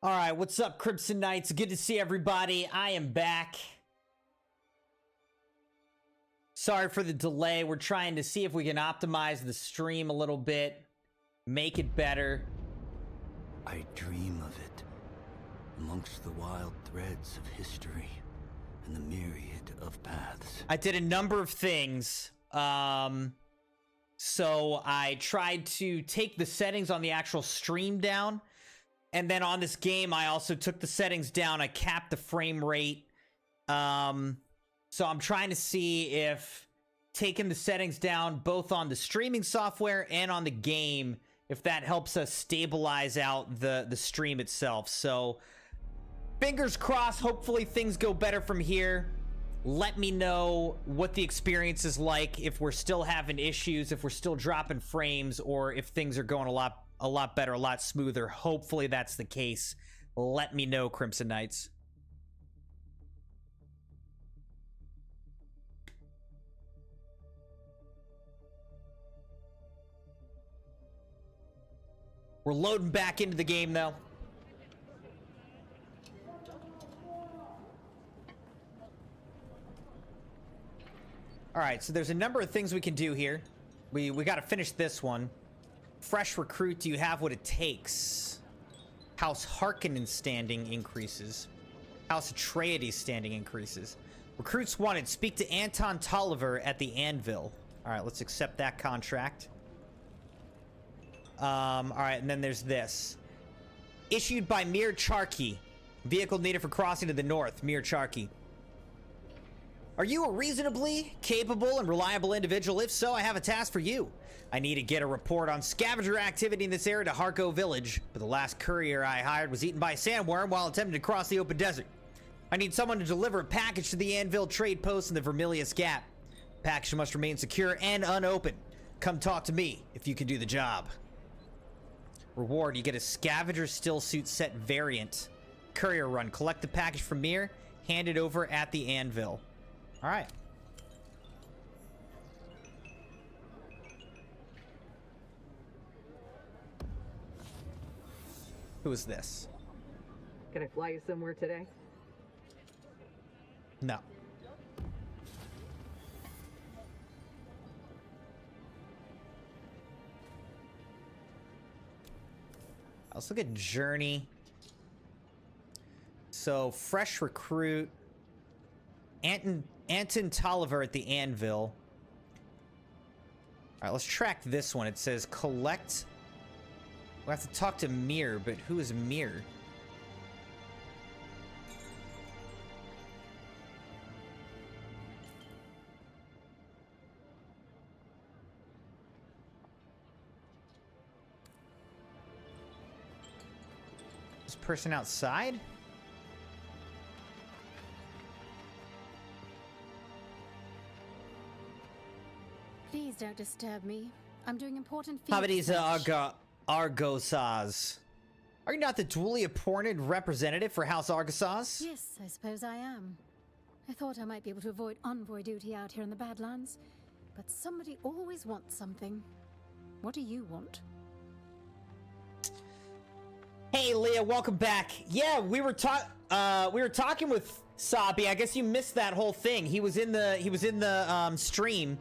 All right, what's up, Crimson Knights? Good to see everybody. I am back. Sorry for the delay. We're trying to see if we can optimize the stream a little bit, make it better. I dream of it, amongst the wild threads of history and the myriad of paths. I did a number of things. So I tried to take the settings on the actual stream down. And then on this game, I also took the settings down. I capped the frame rate. So I'm trying to see if taking the settings down both on the streaming software and on the game, if that helps us stabilize out the stream itself. So fingers crossed, hopefully things go better from here. Let me know what the experience is like, if we're still having issues, if we're still dropping frames, or if things are going a lot better, a lot smoother. Hopefully that's the case. Let me know, Crimson Knights. We're loading back into the game, though. All right, so there's a number of things we can do here. We got to finish this one. Fresh recruit, do you have what it takes? House Harkonnen's standing increases. House Atreides standing increases. Recruits wanted, speak to Anton Tolliver at the Anvil. All right, let's accept that contract. All right, and then there's this. Issued by Mir Charki. Vehicle needed for crossing to the north. Mir Charki. Are you a reasonably capable and reliable individual? If so, I have a task for you. I need to get a report on scavenger activity in this area to Harko Village, but the last courier I hired was eaten by a sandworm while attempting to cross the open desert. I need someone to deliver a package to the Anvil trade post in the Vermilius Gap. The package must remain secure and unopened. Come talk to me if you can do the job. Reward, you get a scavenger still suit set variant. Courier run, collect the package from Mir, hand it over at the Anvil. All right. Who is this? Can I fly you somewhere today? No. Let's look at Journey. So, fresh recruit. Anton Tolliver at the Anvil. All right, let's track this one. It says collect. We'll have to talk to Mir, but who is Mir? This person outside? Please don't disturb me. I'm doing important How about these research. Argosaz? Are you not the duly appointed representative for House Argosaz? Yes, I suppose I am. I thought I might be able to avoid envoy duty out here in the Badlands, but somebody always wants something. What do you want? Hey, Leah, welcome back. Yeah, we were talking with Sabi. I guess you missed that whole thing. He was in the stream.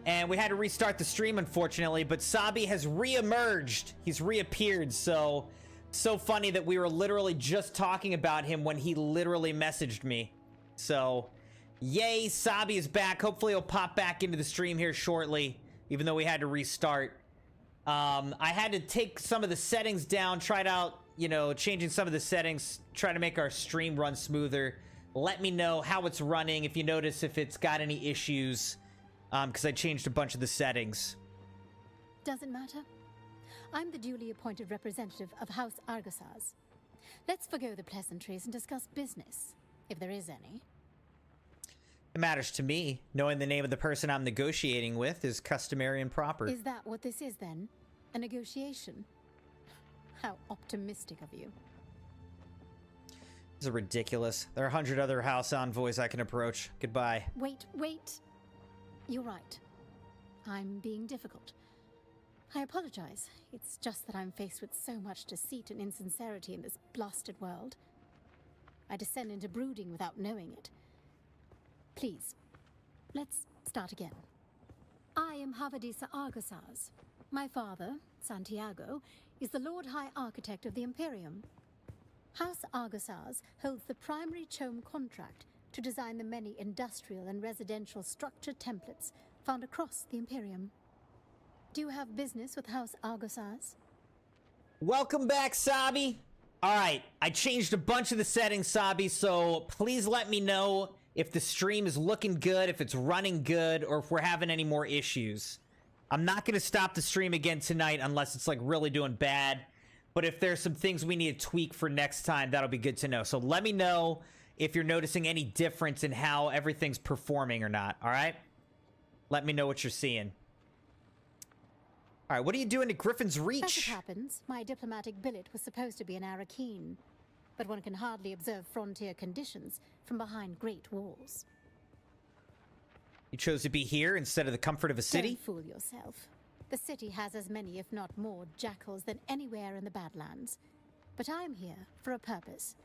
And we had to restart the stream, unfortunately, but Sabi has re-emerged. He's reappeared, so funny that we were literally just talking about him when he literally messaged me. So, yay, Sabi is back. Hopefully he'll pop back into the stream here shortly, even though we had to restart. I had to take some of the settings down, tried out, changing some of the settings, try to make our stream run smoother. Let me know how it's running, if you notice if it's got any issues. Because I changed a bunch of the settings. Doesn't matter. I'm the duly appointed representative of House Argosaz. Let's forgo the pleasantries and discuss business, if there is any. It matters to me. Knowing the name of the person I'm negotiating with is customary and proper. Is that what this is, then? A negotiation? How optimistic of you. This is ridiculous. There are 100 other house envoys I can approach. Goodbye. Wait. You're right. I'm being difficult. I apologize. It's just that I'm faced with so much deceit and insincerity in this blasted world. I descend into brooding without knowing it. Please, let's start again. I am Havadisa Argasaz. My father, Santiago, is the Lord High Architect of the Imperium. House Argasaz holds the primary CHOAM contract to design the many industrial and residential structure templates found across the Imperium. Do you have business with House Argasaz? Welcome back, Sabi. All right, I changed a bunch of the settings, Sabi, so please let me know if the stream is looking good, if it's running good, or if we're having any more issues. I'm not going to stop the stream again tonight unless it's like really doing bad. But if there's some things we need to tweak for next time, that'll be good to know. So let me know if you're noticing any difference in how everything's performing or not, all right? Let me know what you're seeing. All right, what are you doing to Griffin's Reach? As it happens, my diplomatic billet was supposed to be in Arakeen, but one can hardly observe frontier conditions from behind great walls. You chose to be here instead of the comfort of a city? Don't fool yourself. The city has as many, if not more, jackals than anywhere in the Badlands. But I'm here for a purpose.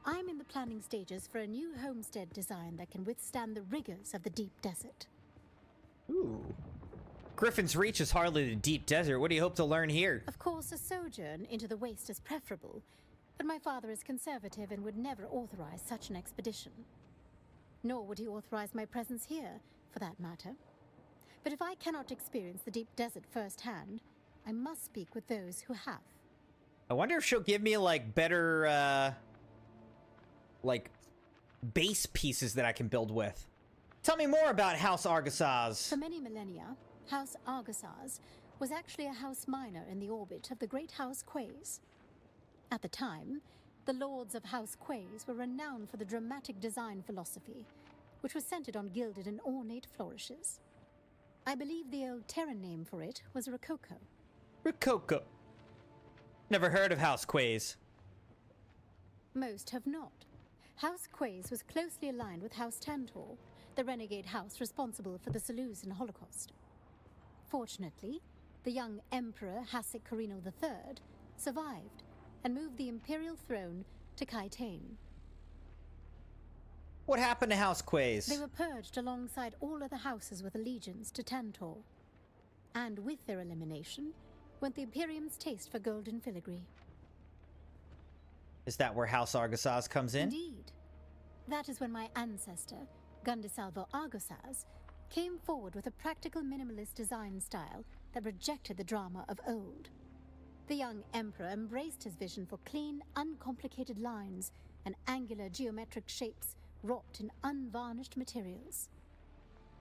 I'm in the planning stages for a new homestead design that can withstand the rigors of the deep desert. Ooh. Griffin's Reach is hardly the deep desert. What do you hope to learn here? Of course, a sojourn into the waste is preferable, but my father is conservative and would never authorize such an expedition. Nor would he authorize my presence here, for that matter. But if I cannot experience the deep desert firsthand, I must speak with those who have. I wonder if she'll give me, like, better, like, base pieces that I can build with. Tell me more about House Argasaz. For many millennia, House Argasaz was actually a house minor in the orbit of the great House Quays. At the time, the lords of House Quays were renowned for the dramatic design philosophy, which was centered on gilded and ornate flourishes. I believe the old Terran name for it was Rococo. Rococo. Never heard of House Quays. Most have not. House Quays was closely aligned with House Tantor, the renegade house responsible for the Seleucian Holocaust. Fortunately, the young Emperor Hasek Carino III survived and moved the imperial throne to Kaitane. What happened to House Quays? They were purged alongside all other houses with allegiance to Tantor. And with their elimination went the Imperium's taste for golden filigree. Is that where House Argasaz comes in? Indeed. That is when my ancestor, Gundisalvo Argasaz, came forward with a practical minimalist design style that rejected the drama of old. The young emperor embraced his vision for clean, uncomplicated lines and angular geometric shapes wrought in unvarnished materials.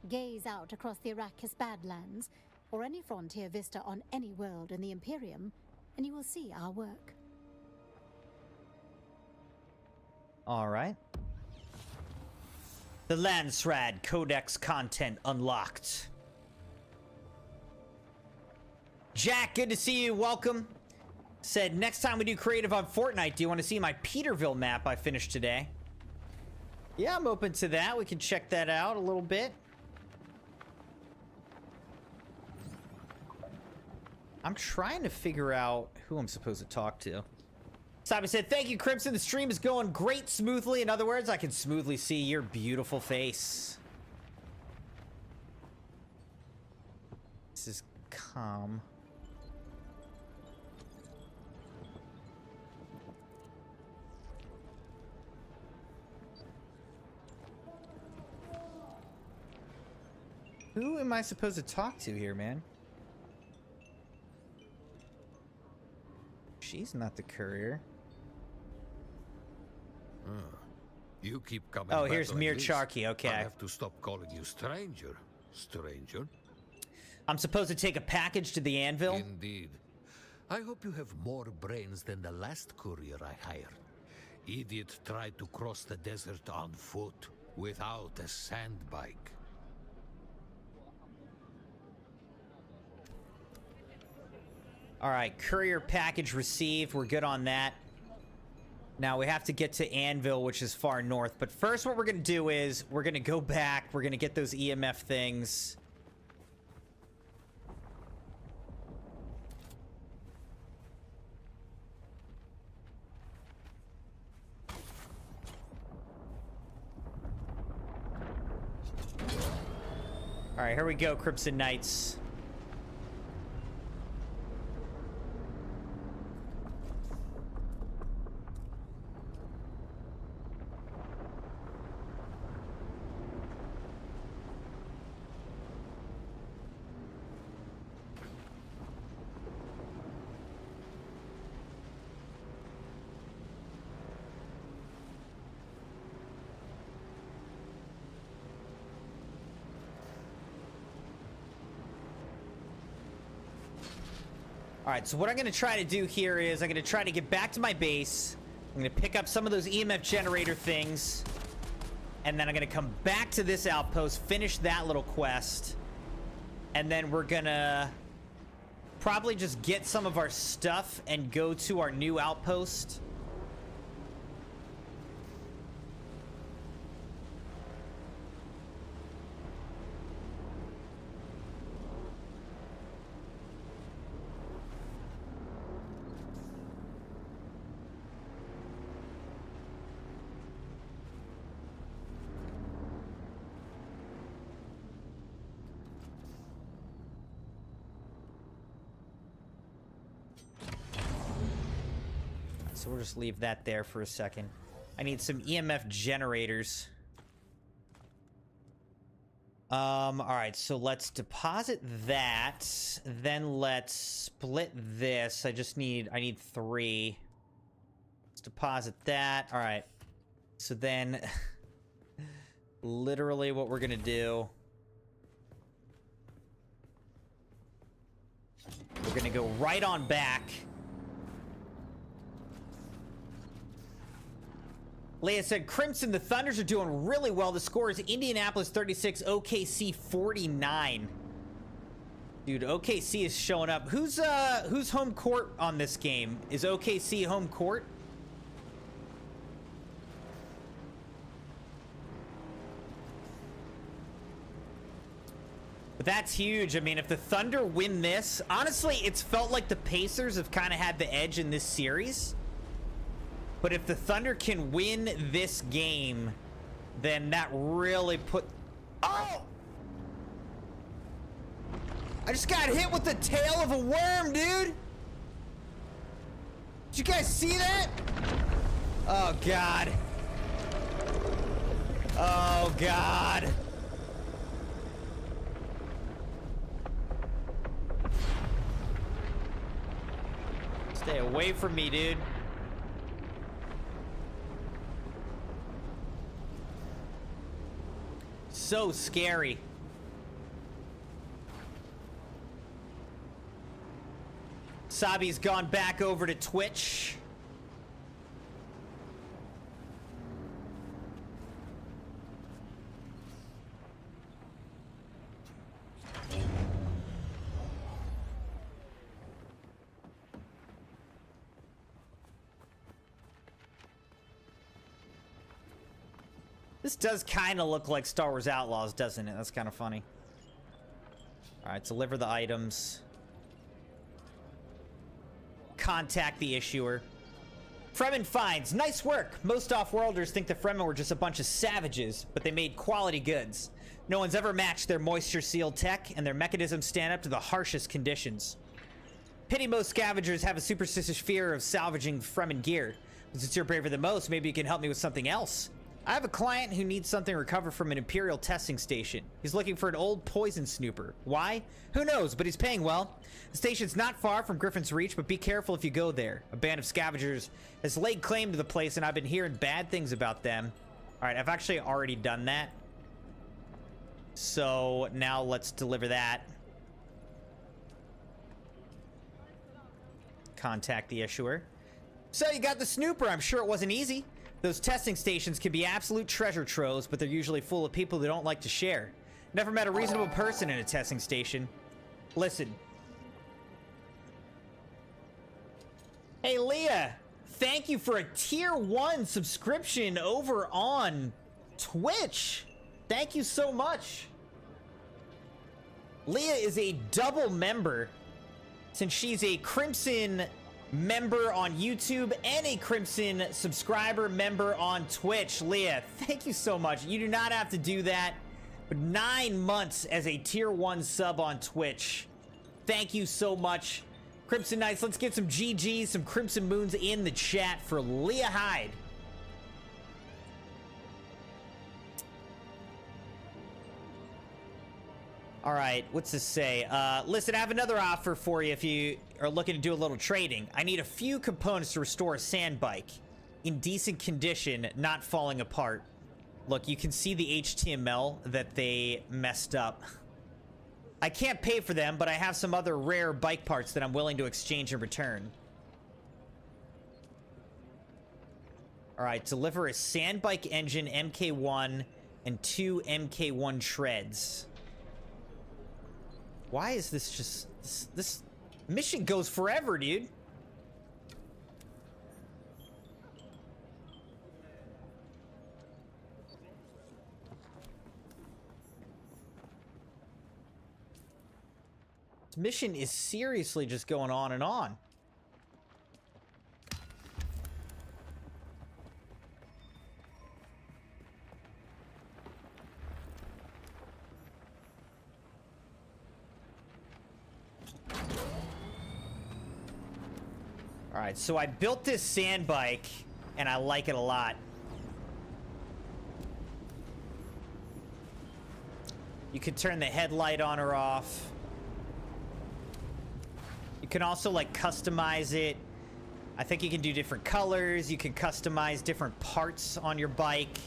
Gaze out across the Arrakis Badlands, or any frontier vista on any world in the Imperium, and you will see our work. All right. The Landsrad Codex content unlocked. Jack, good to see you. Welcome. Said, next time we do creative on Fortnite, do you want to see my Peterville map I finished today? Yeah, I'm open to that. We can check that out a little bit. I'm trying to figure out who I'm supposed to talk to. Sabi said, thank you, Crimson. The stream is going great smoothly. In other words, I can smoothly see your beautiful face. This is calm. Who am I supposed to talk to here, man? She's not the courier. You keep coming. Oh, back here's like Mir this. Charky. Okay. I have to stop calling you stranger. Stranger. I'm supposed to take a package to the anvil? Indeed. I hope you have more brains than the last courier I hired. Idiot tried to cross the desert on foot without a sand bike. All right, courier package received. We're good on that. Now we have to get to Anvil, which is far north. But first what we're going to do is we're going to go back. We're going to get those EMF things. All right, here we go, Crimson Knights. All right, so what I'm going to try to do here is I'm going to try to get back to my base. I'm going to pick up some of those EMF generator things. And then I'm going to come back to this outpost, finish that little quest. And then we're going to probably just get some of our stuff and go to our new outpost. So we'll just leave that there for a second. I need some EMF generators. All right, so let's deposit that. Then let's split this. I need 3. Let's deposit that. All right. So then literally what we're gonna do, we're gonna go right on back. Leia said, Crimson, the Thunders are doing really well. The score is Indianapolis 36, OKC 49. Dude, OKC is showing up. Who's home court on this game? Is OKC home court? But that's huge. I mean, if the Thunder win this, honestly, it's felt like the Pacers have kind of had the edge in this series. But if the Thunder can win this game, then that really Oh! I just got hit with the tail of a worm, dude! Did you guys see that? Oh, God. Oh, God. Stay away from me, dude. So scary. Sabi's gone back over to Twitch. This does kind of look like Star Wars Outlaws, doesn't it? That's kind of funny. All right, deliver the items. Contact the issuer. Fremen finds. Nice work. Most off-worlders think the Fremen were just a bunch of savages, but they made quality goods. No one's ever matched their moisture-sealed tech, and their mechanisms stand up to the harshest conditions. Pity most scavengers have a superstitious fear of salvaging Fremen gear. But since you're braver than most, maybe you can help me with something else. I have a client who needs something recovered from an Imperial testing station. He's looking for an old poison snooper. Why? Who knows, but he's paying well. The station's not far from Griffin's Reach, but be careful if you go there. A band of scavengers has laid claim to the place, and I've been hearing bad things about them. All right, I've actually already done that. So now let's deliver that. Contact the issuer. So you got the snooper. I'm sure it wasn't easy. Those testing stations can be absolute treasure troves, but they're usually full of people who don't like to share. Never met a reasonable person in a testing station. Listen. Hey, Leah. Thank you for a tier 1 subscription over on Twitch. Thank you so much. Leah is a double member since she's a Crimson member on YouTube and a Crimson subscriber member on Twitch. Leah, thank you so much. You do not have to do that. 9 months as a tier 1 sub on Twitch. Thank you so much. Crimson Knights, let's get some GGs, some Crimson Moons in the chat for Leah Hyde. All right, what's this say? Listen, I have another offer for you if you are looking to do a little trading. I need a few components to restore a sand bike in decent condition, not falling apart. Look, you can see the HTML that they messed up. I can't pay for them, but I have some other rare bike parts that I'm willing to exchange in return. All right, deliver a sand bike engine, MK1, and 2 MK1 treads. Why is this just... This mission goes forever, dude. This mission is seriously just going on and on. All right, so I built this sand bike, and I like it a lot. You can turn the headlight on or off. You can also, like, customize it. I think you can do different colors. You can customize different parts on your bike,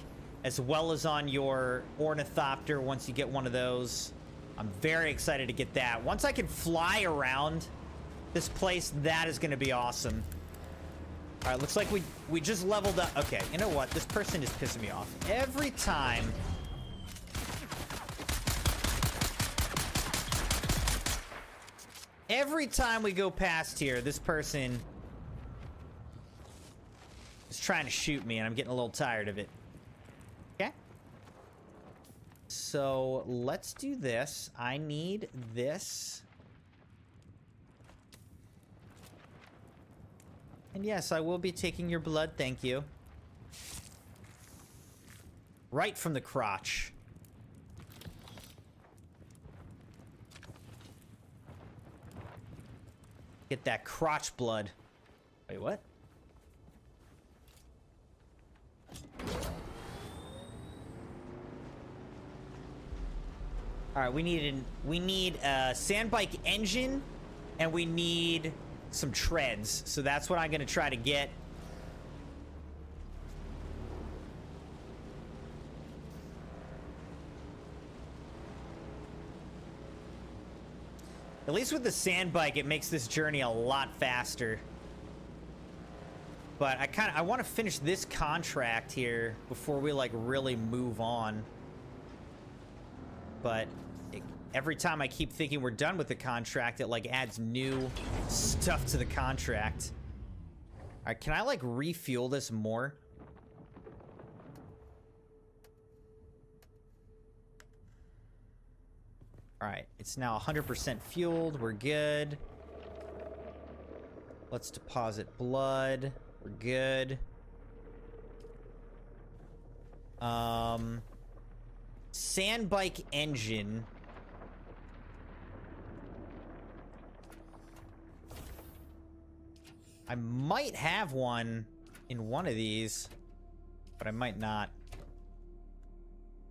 as well as on your ornithopter once you get one of those. I'm very excited to get that. Once I can fly around this place, that is going to be awesome. All right, looks like we just leveled up. Okay, you know what? This person is pissing me off. Every time... Every time we go past here, this person is trying to shoot me, and I'm getting a little tired of it. Okay. So, let's do this. I need this... And yes, I will be taking your blood, thank you. Right from the crotch. Get that crotch blood. Wait, what? Alright, we need a sand bike engine, and we need some treads, so that's what I'm gonna try to get. At least with the sand bike, it makes this journey a lot faster. But I want to finish this contract here before we, like, really move on. But every time I keep thinking we're done with the contract, it, like, adds new stuff to the contract. All right, can I, like, refuel this more? All right, it's now 100% fueled. We're good. Let's deposit blood. We're good. Sand bike engine. I might have one in one of these, but I might not.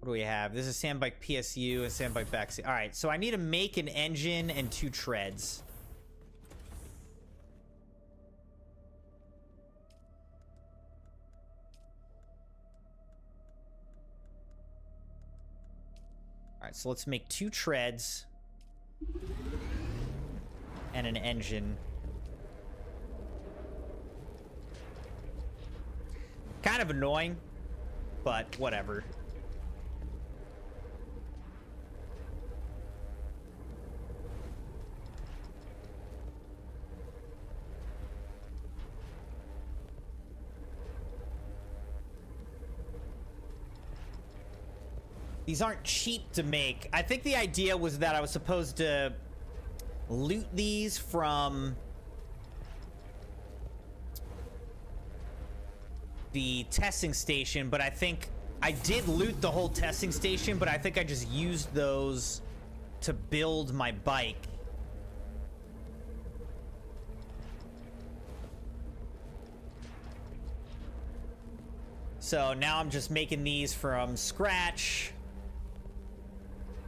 What do we have? This is sandbike PSU and sandbike backseat. All right, so I need to make an engine and 2 treads. All right, so let's make 2 treads and an engine. Kind of annoying, but whatever. These aren't cheap to make. I think the idea was that I was supposed to loot these from the testing station, but I think I did loot the whole testing station, but I think I just used those to build my bike. So now I'm just making these from scratch.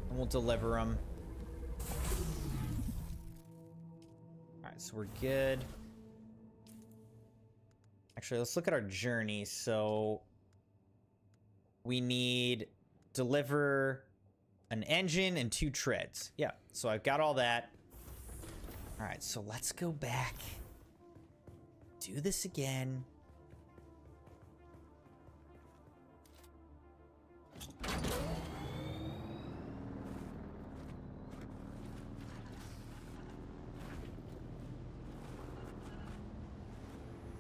And we'll deliver them. Alright, so we're good. Actually, let's look at our journey. So we need deliver an engine and 2 treads. Yeah, so I've got all that. Alright, so let's go back. Do this again.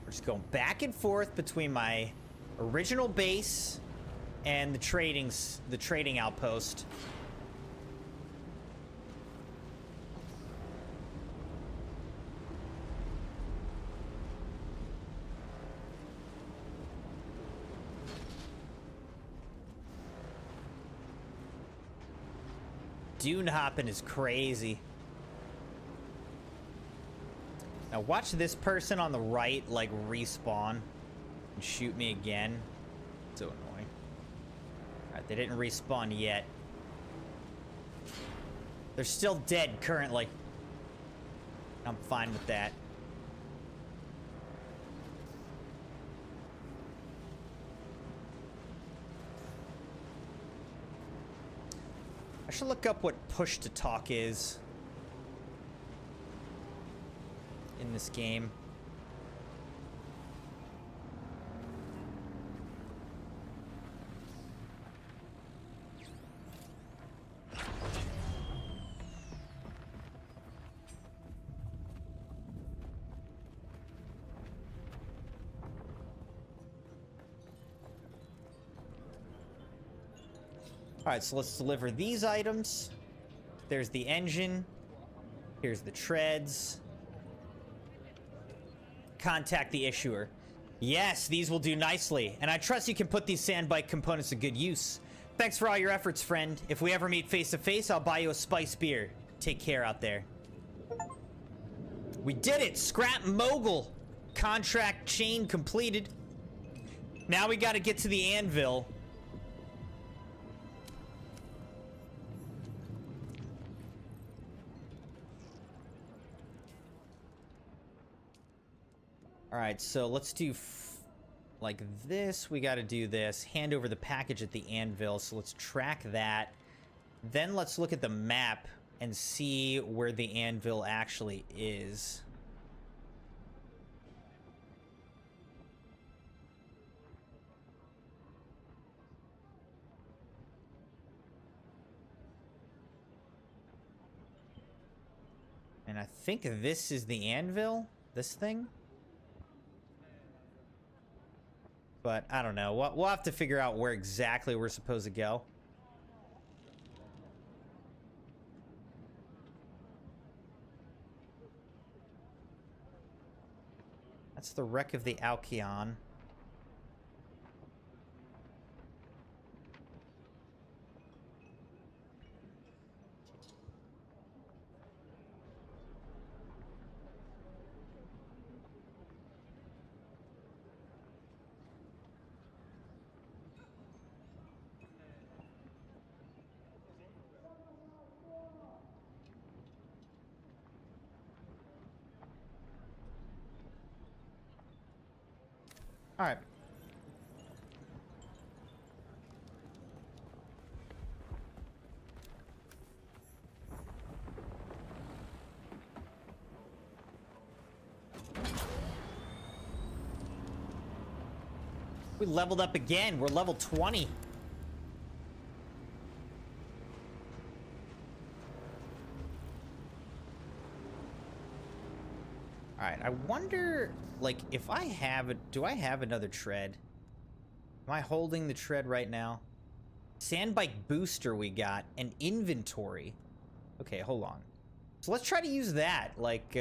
We're just going back and forth between my original base and the trading outpost. Dune hopping is crazy. Now watch this person on the right, like, respawn and shoot me again. So annoying. Alright, they didn't respawn yet. They're still dead currently. I'm fine with that. I should look up what push to talk is in this game. Alright, so let's deliver these items. There's the engine. Here's the treads. Contact the issuer. Yes, these will do nicely. And I trust you can put these sand bike components to good use. Thanks for all your efforts, friend. If we ever meet face to face, I'll buy you a spice beer. Take care out there. We did it! Scrap Mogul! Contract chain completed. Now we gotta get to the anvil. Alright, so let's do like this. We got to do this. Hand over the package at the anvil. So let's track that. Then let's look at the map and see where the anvil actually is. And I think this is the anvil. This thing. But I don't know. We'll have to figure out where exactly we're supposed to go. That's the wreck of the Alcyon. All right. We leveled up again. We're level 20. All right, I wonder, like, if I have a... Do I have another tread? Am I holding the tread right now? Sandbike booster we got. And inventory. Okay, hold on. So let's try to use that. Like,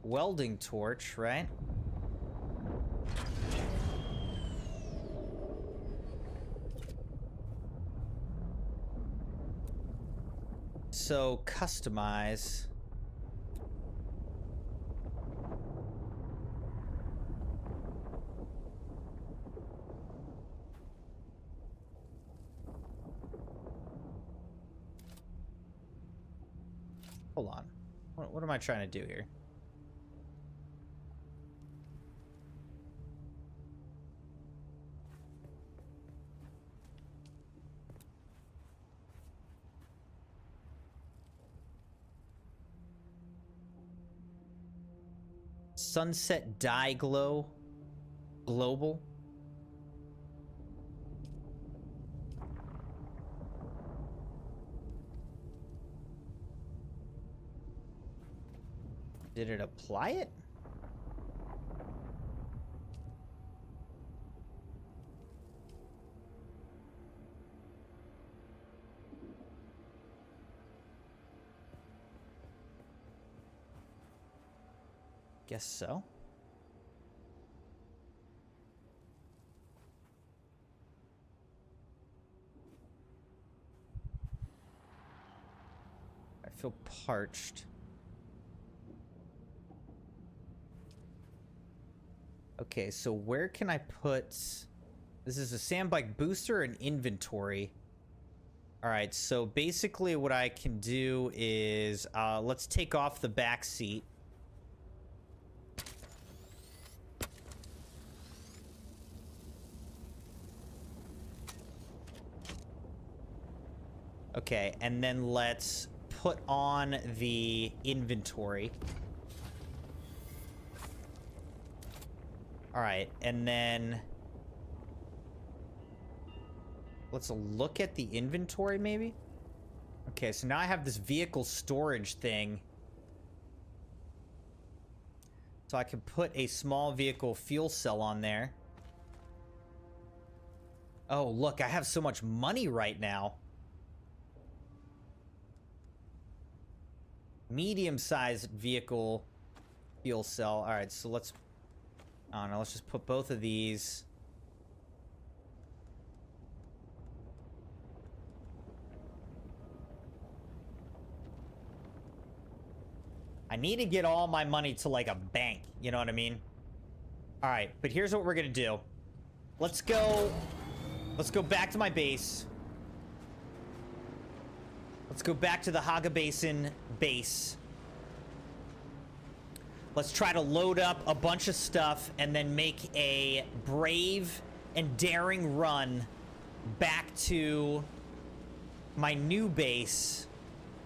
welding torch, right? so customize. Hold on. What am I trying to do here? Sunset dye glow global. Did it apply it? Guess so. I feel parched. Okay, so where can I put... This is a sandbike booster and inventory. Alright, so basically what I can do is... let's take off the back seat. Okay, and then let's put on the inventory. All right, and then let's look at the inventory maybe. Okay, so now I have this vehicle storage thing. So I can put a small vehicle fuel cell on there. Oh, look, I have so much money right now. Medium-sized vehicle fuel cell. All right, so let's... I don't know, let's just put both of these. I need to get all my money to like a bank, you know what I mean? All right, but here's what we're gonna do. Let's go back to my base. Let's go back to the Haga Basin base. Let's try to load up a bunch of stuff and then make a brave and daring run back to my new base.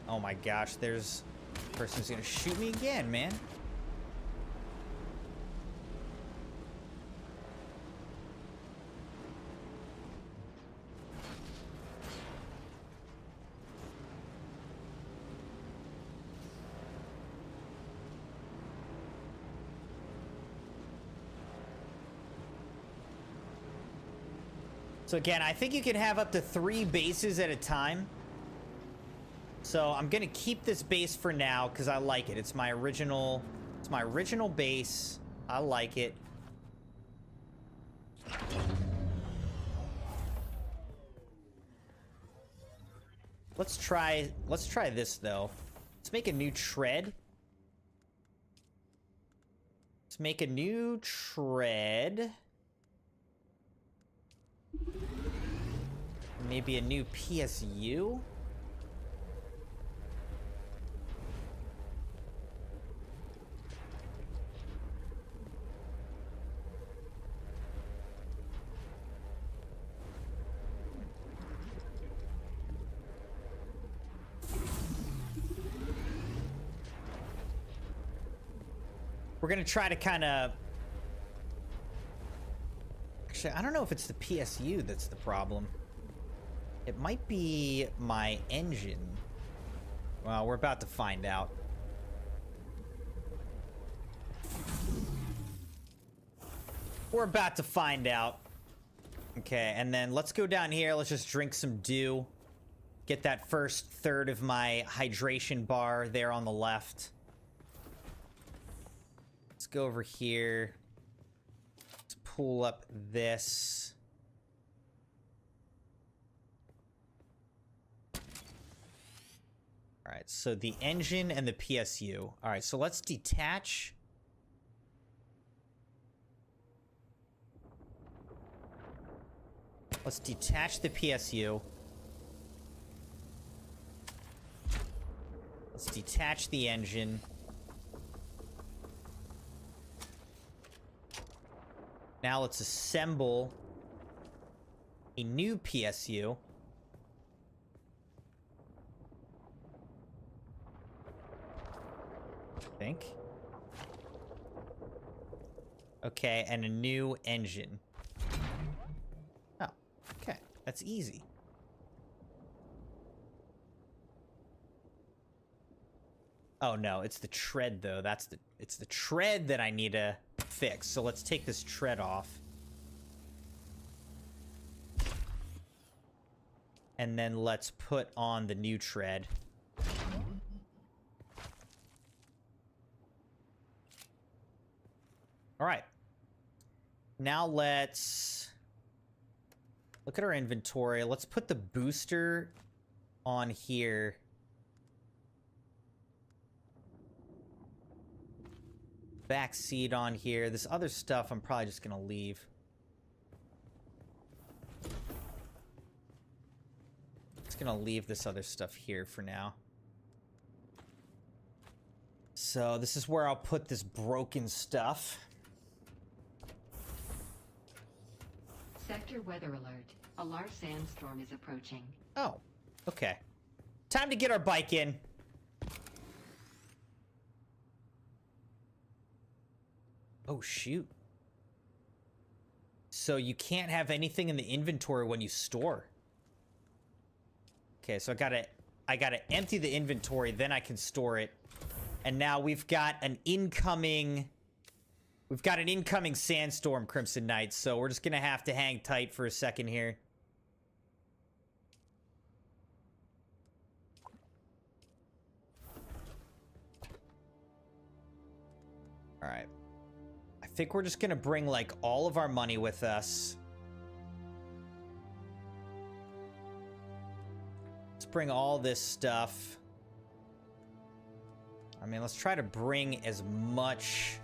Oh my gosh, there's a person who's gonna shoot me again, man. So again, I think you can have up to 3 bases at a time. So I'm gonna keep this base for now because I like it. It's my original base. I like it. Let's try this though. Let's make a new tread. Let's make a new tread. Maybe a new PSU? We're gonna try to kind of... Actually, I don't know if it's the PSU that's the problem. It might be my engine. Well, we're about to find out. We're about to find out. Okay, and then let's go down here. Let's just drink some dew. Get that first third of my hydration bar there on the left. Let's go over here. Let's pull up this. All right, so the engine and the PSU. All right, so let's detach. Let's detach the PSU. Let's detach the engine. Now let's assemble a new PSU. I think. Okay, and a new engine. Oh, okay. That's easy. Oh no, it's the tread though. It's the tread that I need to fix. So let's take this tread off. And then let's put on the new tread. All right. Now let's look at our inventory. Let's put the booster on here. Back seat on here. This other stuff I'm probably just gonna leave. Just gonna leave this other stuff here for now. So this is where I'll put this broken stuff. Sector weather alert. A large sandstorm is approaching. Oh, okay. Time to get our bike in. Oh, shoot. So you can't have anything in the inventory when you store. Okay, so I gotta empty the inventory, then I can store it. And now we've got an incoming sandstorm, Crimson Knights, so we're just gonna have to hang tight for a second here. All right. I think we're just gonna bring, like, all of our money with us. Let's bring all this stuff. I mean, let's try to bring as much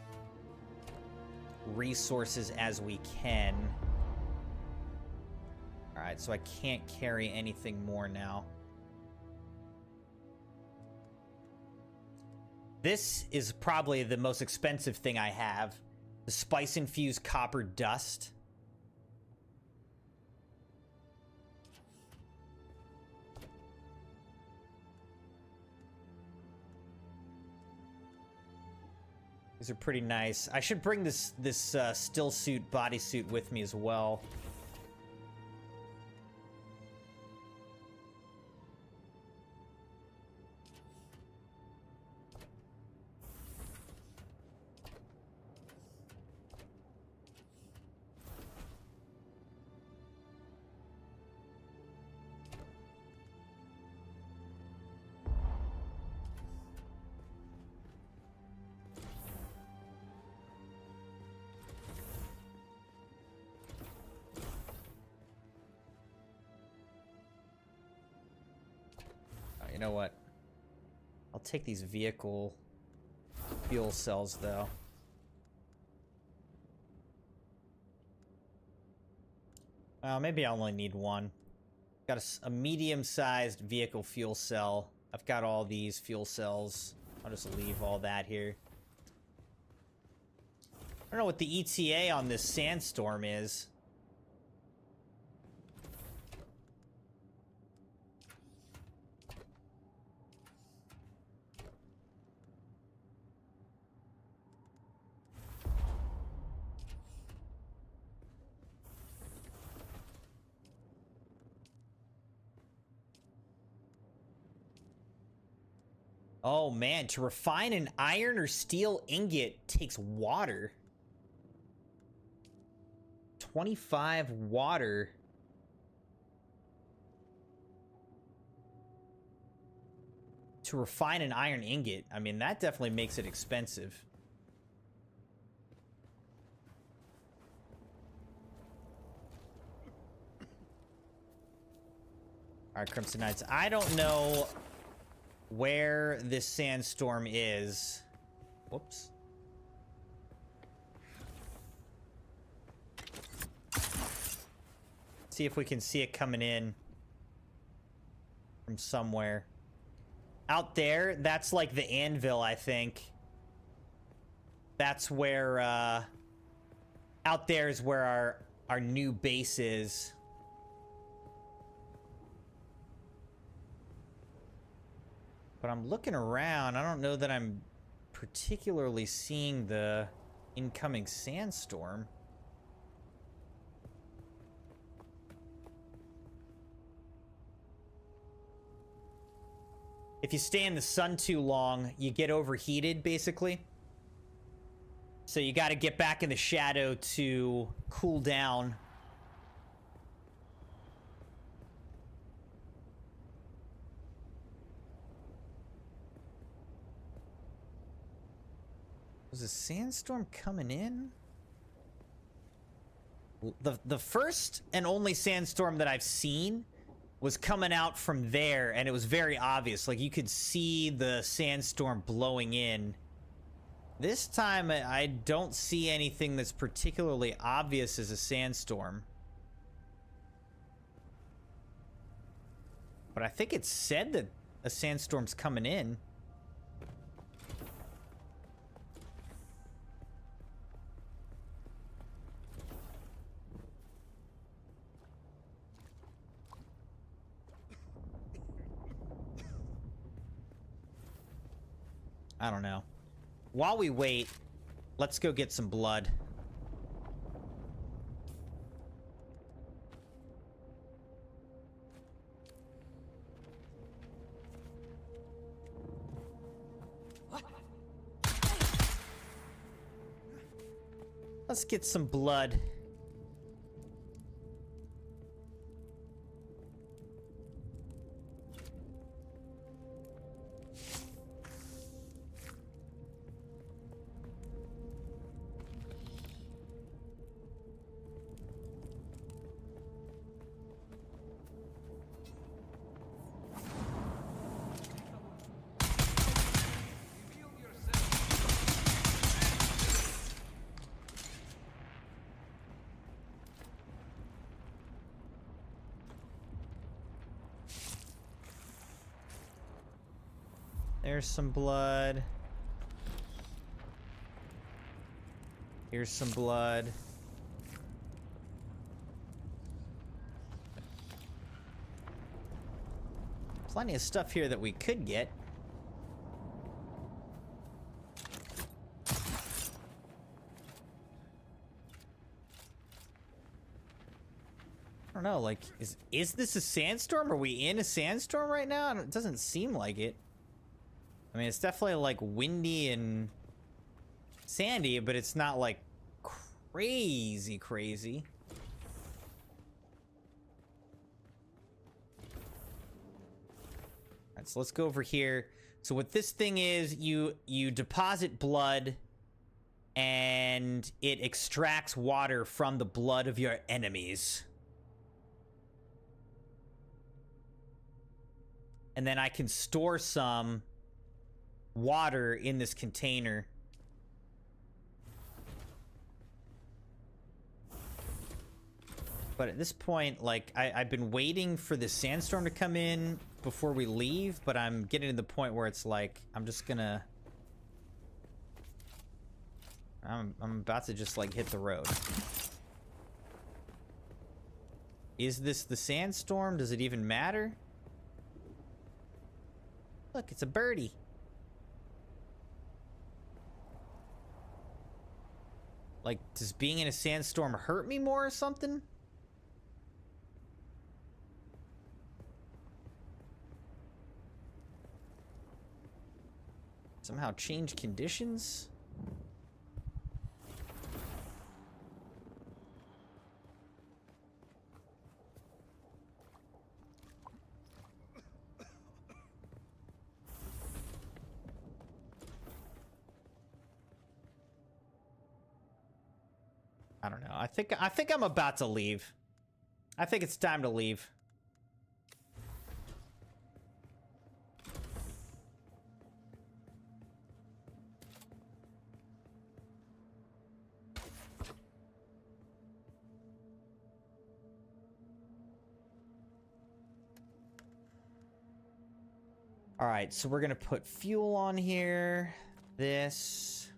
resources as we can. All right, so I can't carry anything more now. This is probably the most expensive thing I have. The spice-infused copper dust. These are pretty nice. I should bring this still suit bodysuit with me as well. You know what? I'll take these vehicle fuel cells, though. Well, maybe I only need one. Got a medium-sized vehicle fuel cell. I've got all these fuel cells. I'll just leave all that here. I don't know what the ETA on this sandstorm is. Oh man, to refine an iron or steel ingot takes water. 25 water. To refine an iron ingot, I mean, that definitely makes it expensive. All right, Crimson Knights, I don't know where this sandstorm is. Whoops. See if we can see it coming in from somewhere. Out there, that's like the anvil, I think. That's where, out there is where our new base is. But I'm looking around. I don't know that I'm particularly seeing the incoming sandstorm. If you stay in the sun too long, you get overheated, basically. So you got to get back in the shadow to cool down. Was a sandstorm coming in? The first and only sandstorm that I've seen was coming out from there, and it was very obvious. Like, you could see the sandstorm blowing in. This time, I don't see anything that's particularly obvious as a sandstorm. But I think it said that a sandstorm's coming in. I don't know. While we wait, let's go get some blood. Let's get some blood. There's some blood. Here's some blood. Plenty of stuff here that we could get. I don't know, like, is this a sandstorm? Are we in a sandstorm right now? It doesn't seem like it. I mean, it's definitely, like, windy and sandy, but it's not, like, crazy, crazy. Alright, so let's go over here. So what this thing is, you deposit blood, and it extracts water from the blood of your enemies. And then I can store some water in this container. But at this point, like, I've been waiting for this sandstorm to come in before we leave, but I'm getting to the point where it's like, I'm just gonna... I'm about to just, like, hit the road. Is this the sandstorm? Does it even matter? Look, it's a birdie. Like, does being in a sandstorm hurt me more or something? Somehow change conditions? I don't know. I think I'm about to leave. I think it's time to leave. All right, so we're gonna put fuel on here. This.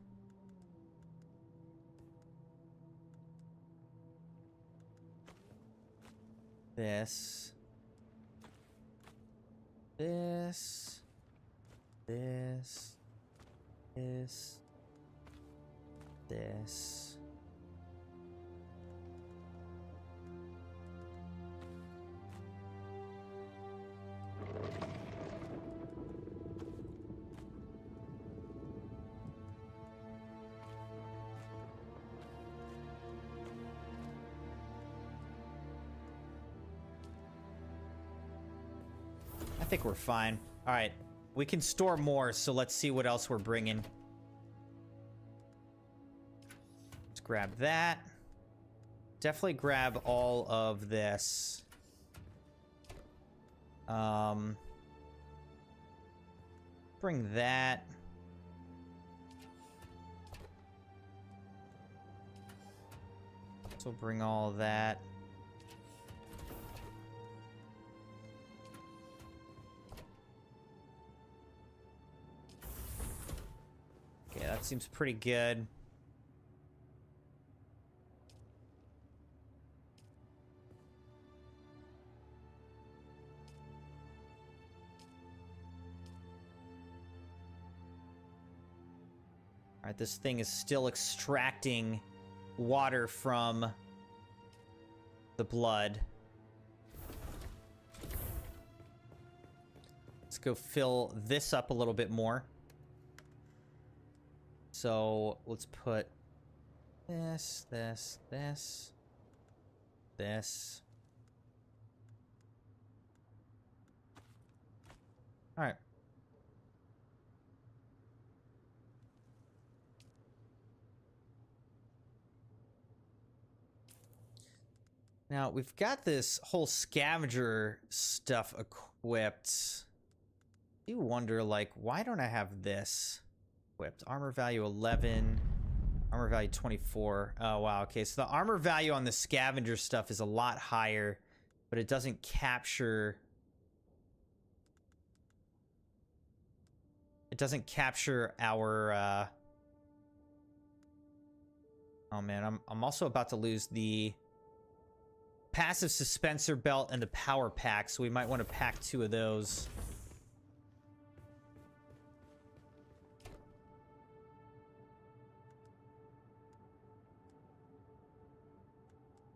This. This. This. This. This. I think we're fine. All right, we can store more, so let's see what else we're bringing. Let's grab that. Definitely grab all of this. Bring that. So bring all of that. Okay, that seems pretty good. All right, this thing is still extracting water from the blood. Let's go fill this up a little bit more. So let's put this, this, this, this. All right. Now, we've got this whole scavenger stuff equipped. I do wonder, like, why don't I have this equipped? Armor value 11, armor value 24. Oh, wow, okay. So the armor value on the scavenger stuff is a lot higher, but it doesn't capture... It doesn't capture our, Oh, man, I'm also about to lose the passive suspensor belt and the power pack, so we might want to pack 2 of those.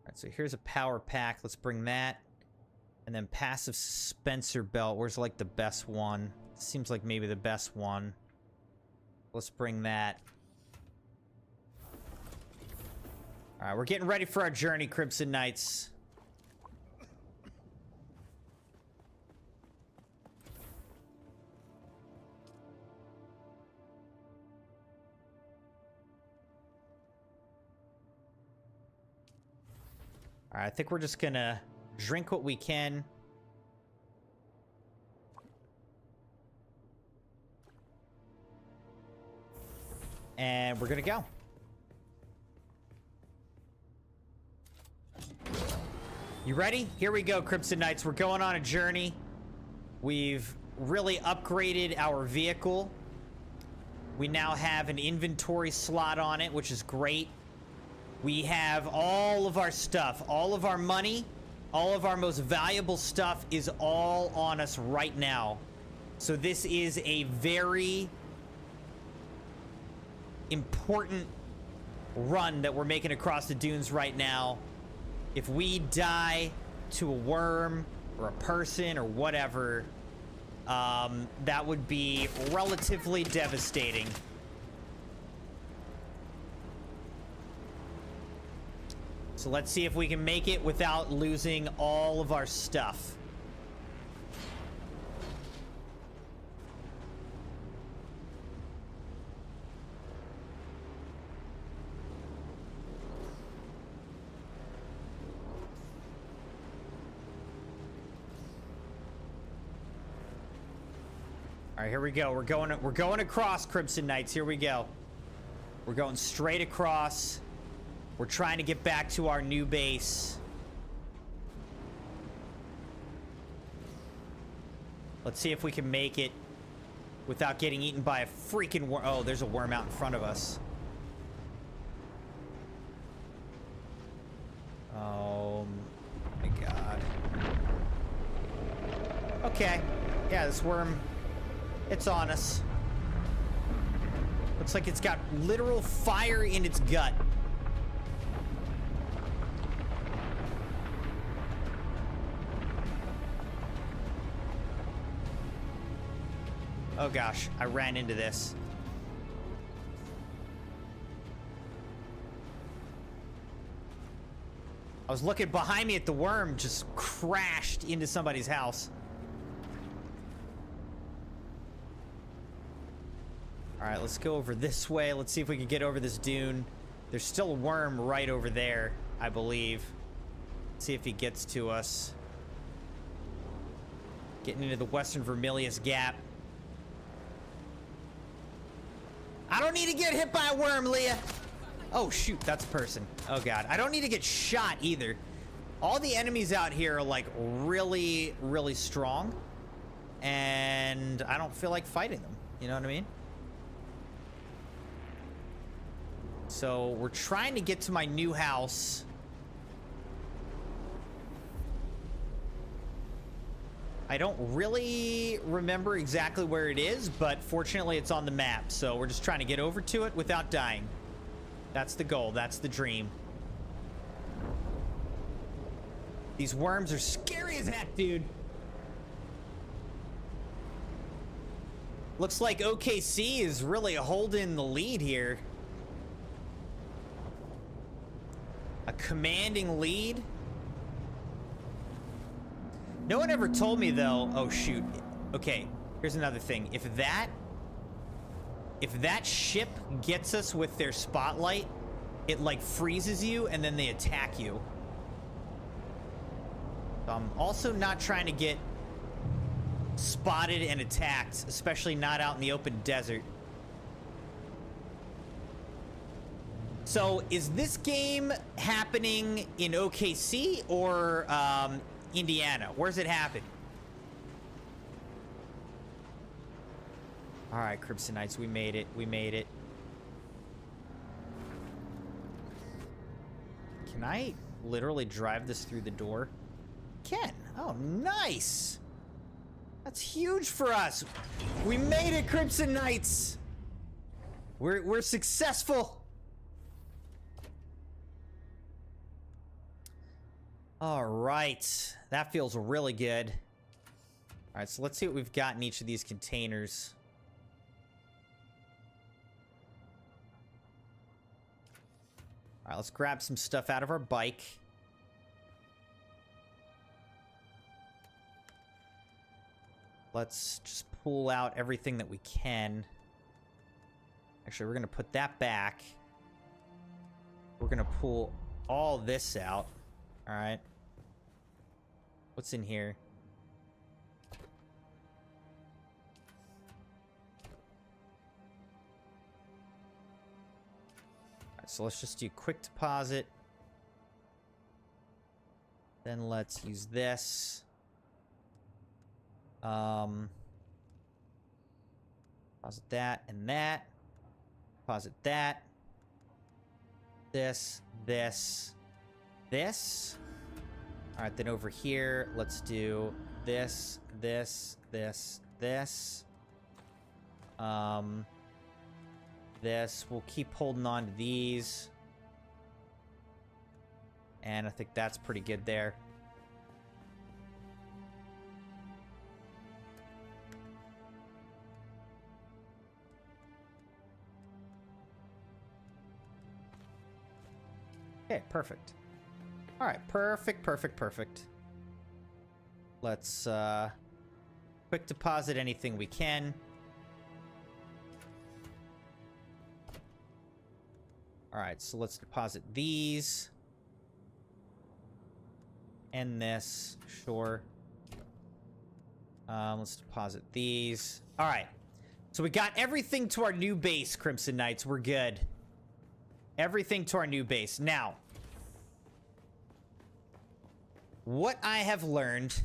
Alright, so here's a power pack. Let's bring that. And then passive suspensor belt. Where's, like, the best one? Seems like maybe the best one. Let's bring that. Alright, we're getting ready for our journey, Crimson Knights. Alright, I think we're just gonna drink what we can. And we're gonna go. You ready? Here we go, Crimson Knights. We're going on a journey. We've really upgraded our vehicle. We now have an inventory slot on it, which is great. We have all of our stuff, all of our money, all of our most valuable stuff is all on us right now. So this is a very important run that we're making across the dunes right now. If we die to a worm or a person or whatever, that would be relatively devastating. So let's see if we can make it without losing all of our stuff. All right, here we go. We're going across, Crimson Knights. Here we go. We're going straight across. We're trying to get back to our new base. Let's see if we can make it without getting eaten by a freaking worm. Oh, there's a worm out in front of us. Oh my god. Okay. Yeah, this worm, it's on us. Looks like it's got literal fire in its gut. Oh gosh, I ran into this. I was looking behind me at the worm, just crashed into somebody's house. Alright, let's go over this way. Let's see if we can get over this dune. There's still a worm right over there, I believe. Let's see if he gets to us. Getting into the Western Vermilius Gap. I don't need to get hit by a worm, Leah. Oh, shoot, that's a person. Oh, God. I don't need to get shot, either. All the enemies out here are, like, really, really strong. And I don't feel like fighting them. You know what I mean? So, we're trying to get to my new house. I don't really remember exactly where it is, but fortunately it's on the map. So we're just trying to get over to it without dying. That's the goal. That's the dream. These worms are scary as heck, dude. Looks like OKC is really holding the lead here. A commanding lead. No one ever told me, though. Oh, shoot. Okay, here's another thing. If that ship gets us with their spotlight, it, like, freezes you, and then they attack you. So I'm also not trying to get spotted and attacked, especially not out in the open desert. So, is this game happening in OKC or, Indiana? Where's it happen? All right, Crimson Knights, we made it. We made it. Can I literally drive this through the door? Can. Oh, nice. That's huge for us. We made it, Crimson Knights. We're successful. All right. That feels really good. All right, so let's see what we've got in each of these containers. All right, let's grab some stuff out of our bike. Let's just pull out everything that we can. Actually, we're going to put that back. We're going to pull all this out. All right. What's in here? All right, so let's just do quick deposit. Then let's use this. Deposit that and that. Deposit that. This. All right, then over here, let's do this. This. We'll keep holding on to these. And I think that's pretty good there. Okay, perfect. All right, perfect. Let's quick deposit anything we can. All right, so let's deposit these. And this, sure. Let's deposit these. All right, so we got everything to our new base, Crimson Knights. We're good. Everything to our new base. Now, what I have learned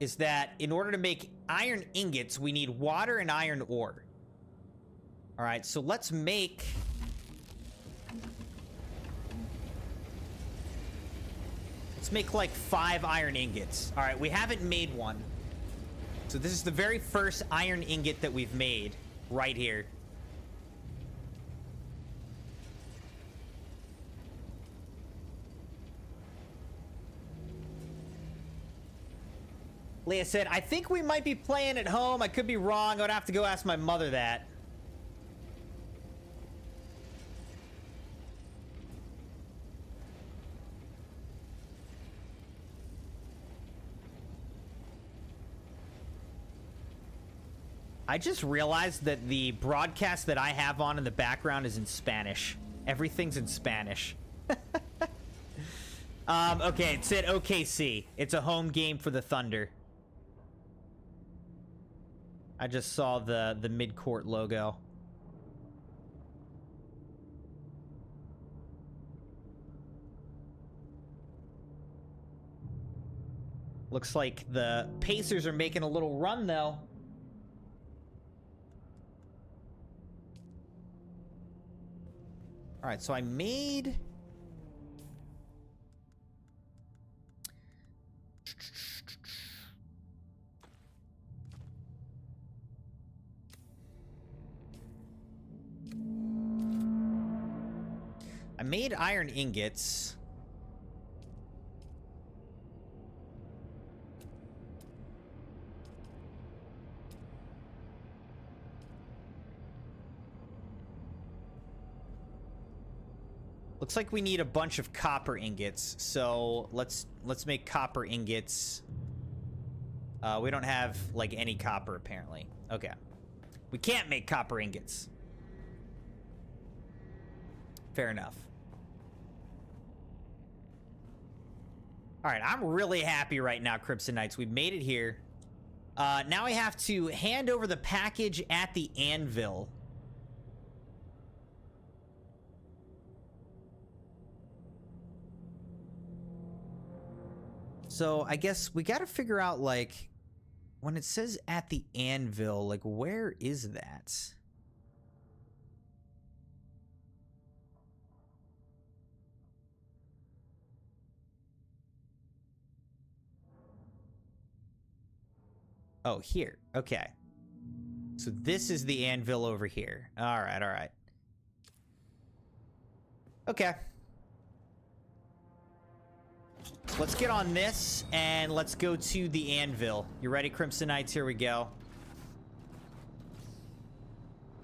is that in order to make iron ingots, we need water and iron ore. All right, so let's make... Let's make like 5 iron ingots. All right, we haven't made one. So this is the very first iron ingot that we've made right here. Leah said, I think we might be playing at home. I could be wrong. I would have to go ask my mother that. I just realized that the broadcast that I have on in the background is in Spanish. Everything's in Spanish. Okay, it said OKC. It's a home game for the Thunder. I just saw the mid-court logo. Looks like the Pacers are making a little run, though. All right, so I made... I made iron ingots. Looks like we need a bunch of copper ingots, so let's make copper ingots. We don't have like any copper apparently. Okay. We can't make copper ingots. Fair enough. All right, I'm really happy right now, Crimson Knights. We've made it here. Now I have to hand over the package at the anvil. So I guess we got to figure out, like, when it says at the anvil, like, where is that? Oh, here. Okay. So this is the anvil over here. All right, all right. Okay. Let's get on this, and let's go to the anvil. You ready, Crimson Knights? Here we go.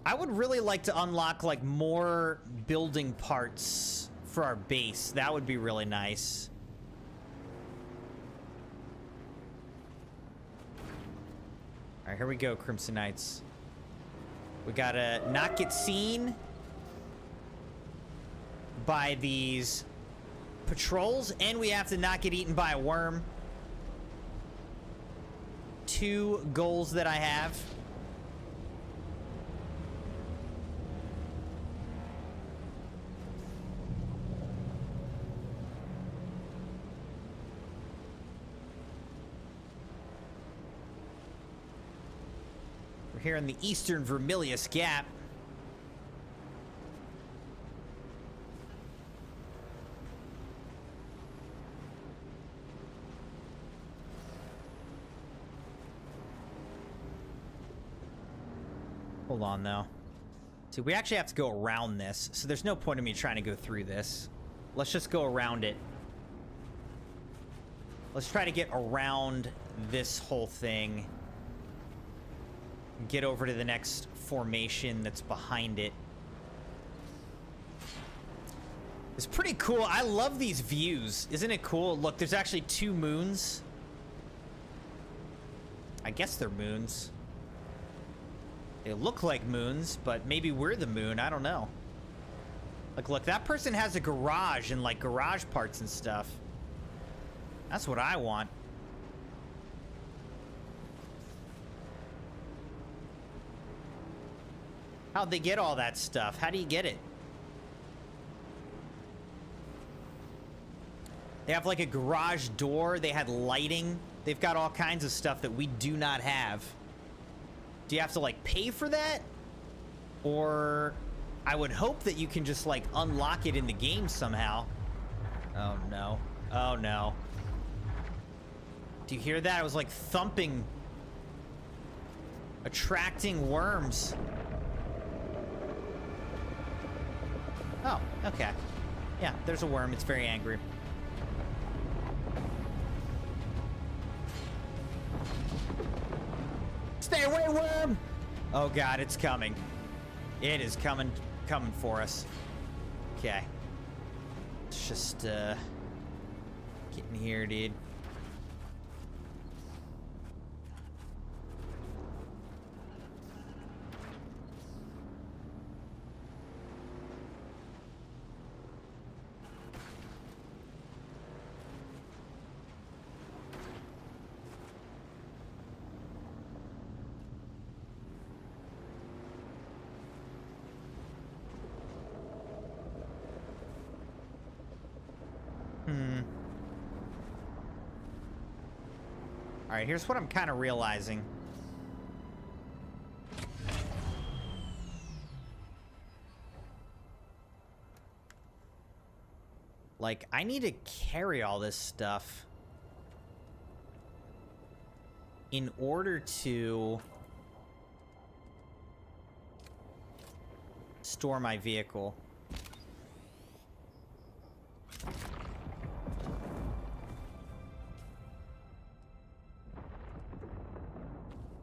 I would really like to unlock, like, more building parts for our base. That would be really nice. All right, here we go, Crimson Knights. We gotta not get seen by these patrols, and we have to not get eaten by a worm. 2 goals that I have. We're here in the eastern Vermilius Gap. Hold on, though. See, we actually have to go around this, so there's no point in me trying to go through this. Let's just go around it. Let's try to get around this whole thing. Get over to the next formation that's behind it. It's pretty cool. I love these views. Isn't it cool? Look, there's actually 2 moons. I guess they're moons. They look like moons, but maybe we're the moon. I don't know. Like, look, that person has a garage and, like, garage parts and stuff. That's what I want. How'd they get all that stuff? How do you get it? They have, like, a garage door. They had lighting. They've got all kinds of stuff that we do not have. Do you have to, like, pay for that? Or I would hope that you can just, like, unlock it in the game somehow. Oh, no. Oh, no. Do you hear that? It was, like, thumping. Attracting worms. Oh, okay. Yeah, there's a worm. It's very angry. Stay away, worm! Oh god, it's coming. It is coming for us. Okay. Let's just, get in here, dude. Alright, here's what I'm kind of realizing. Like, I need to carry all this stuff in order to store my vehicle.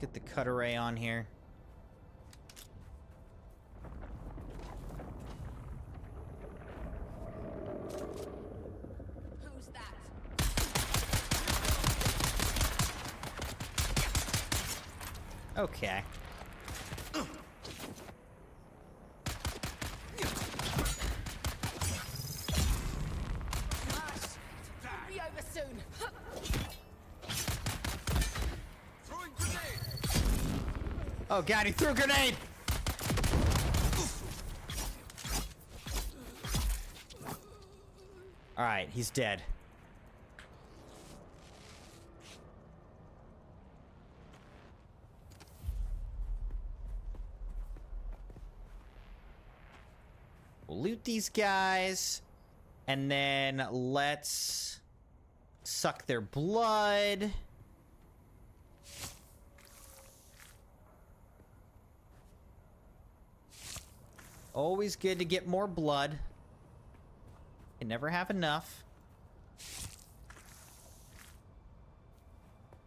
Get the cut array on here. Who's that? Okay. Be over soon. Oh god, he threw a grenade! Alright, he's dead. We'll loot these guys, and then let's suck their blood. Always good to get more blood. Can never have enough.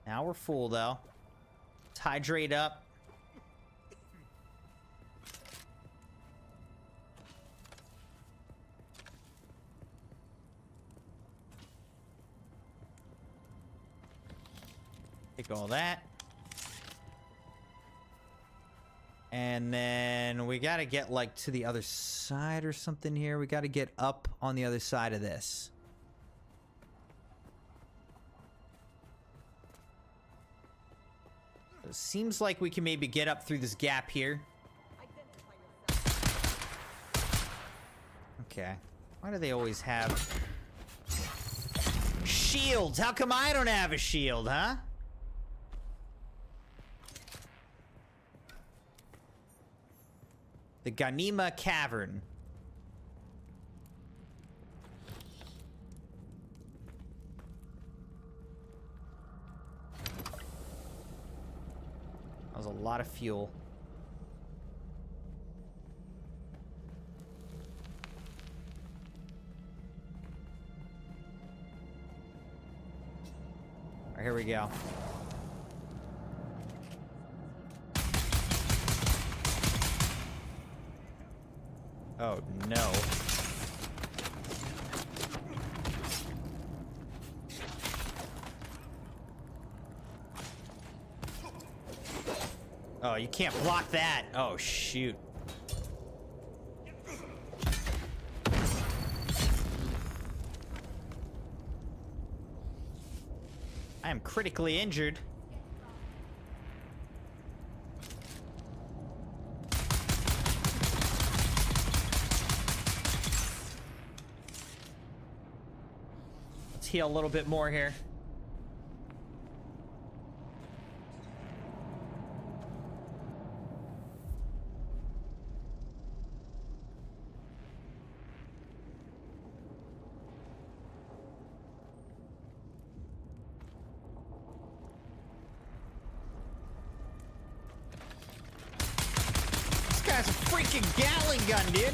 Now we're full, though. Let's hydrate up. Take all that. And then we gotta get, like, to the other side or something here. We gotta get up on the other side of this. It seems like we can maybe get up through this gap here. Okay. Why do they always have shields? How come I don't have a shield, huh? The Ganima Cavern. That was a lot of fuel. All right, here we go. Oh, no. Oh, you can't block that. Oh, shoot. I am critically injured. Heal a little bit more here. freaking Gatling gun, dude.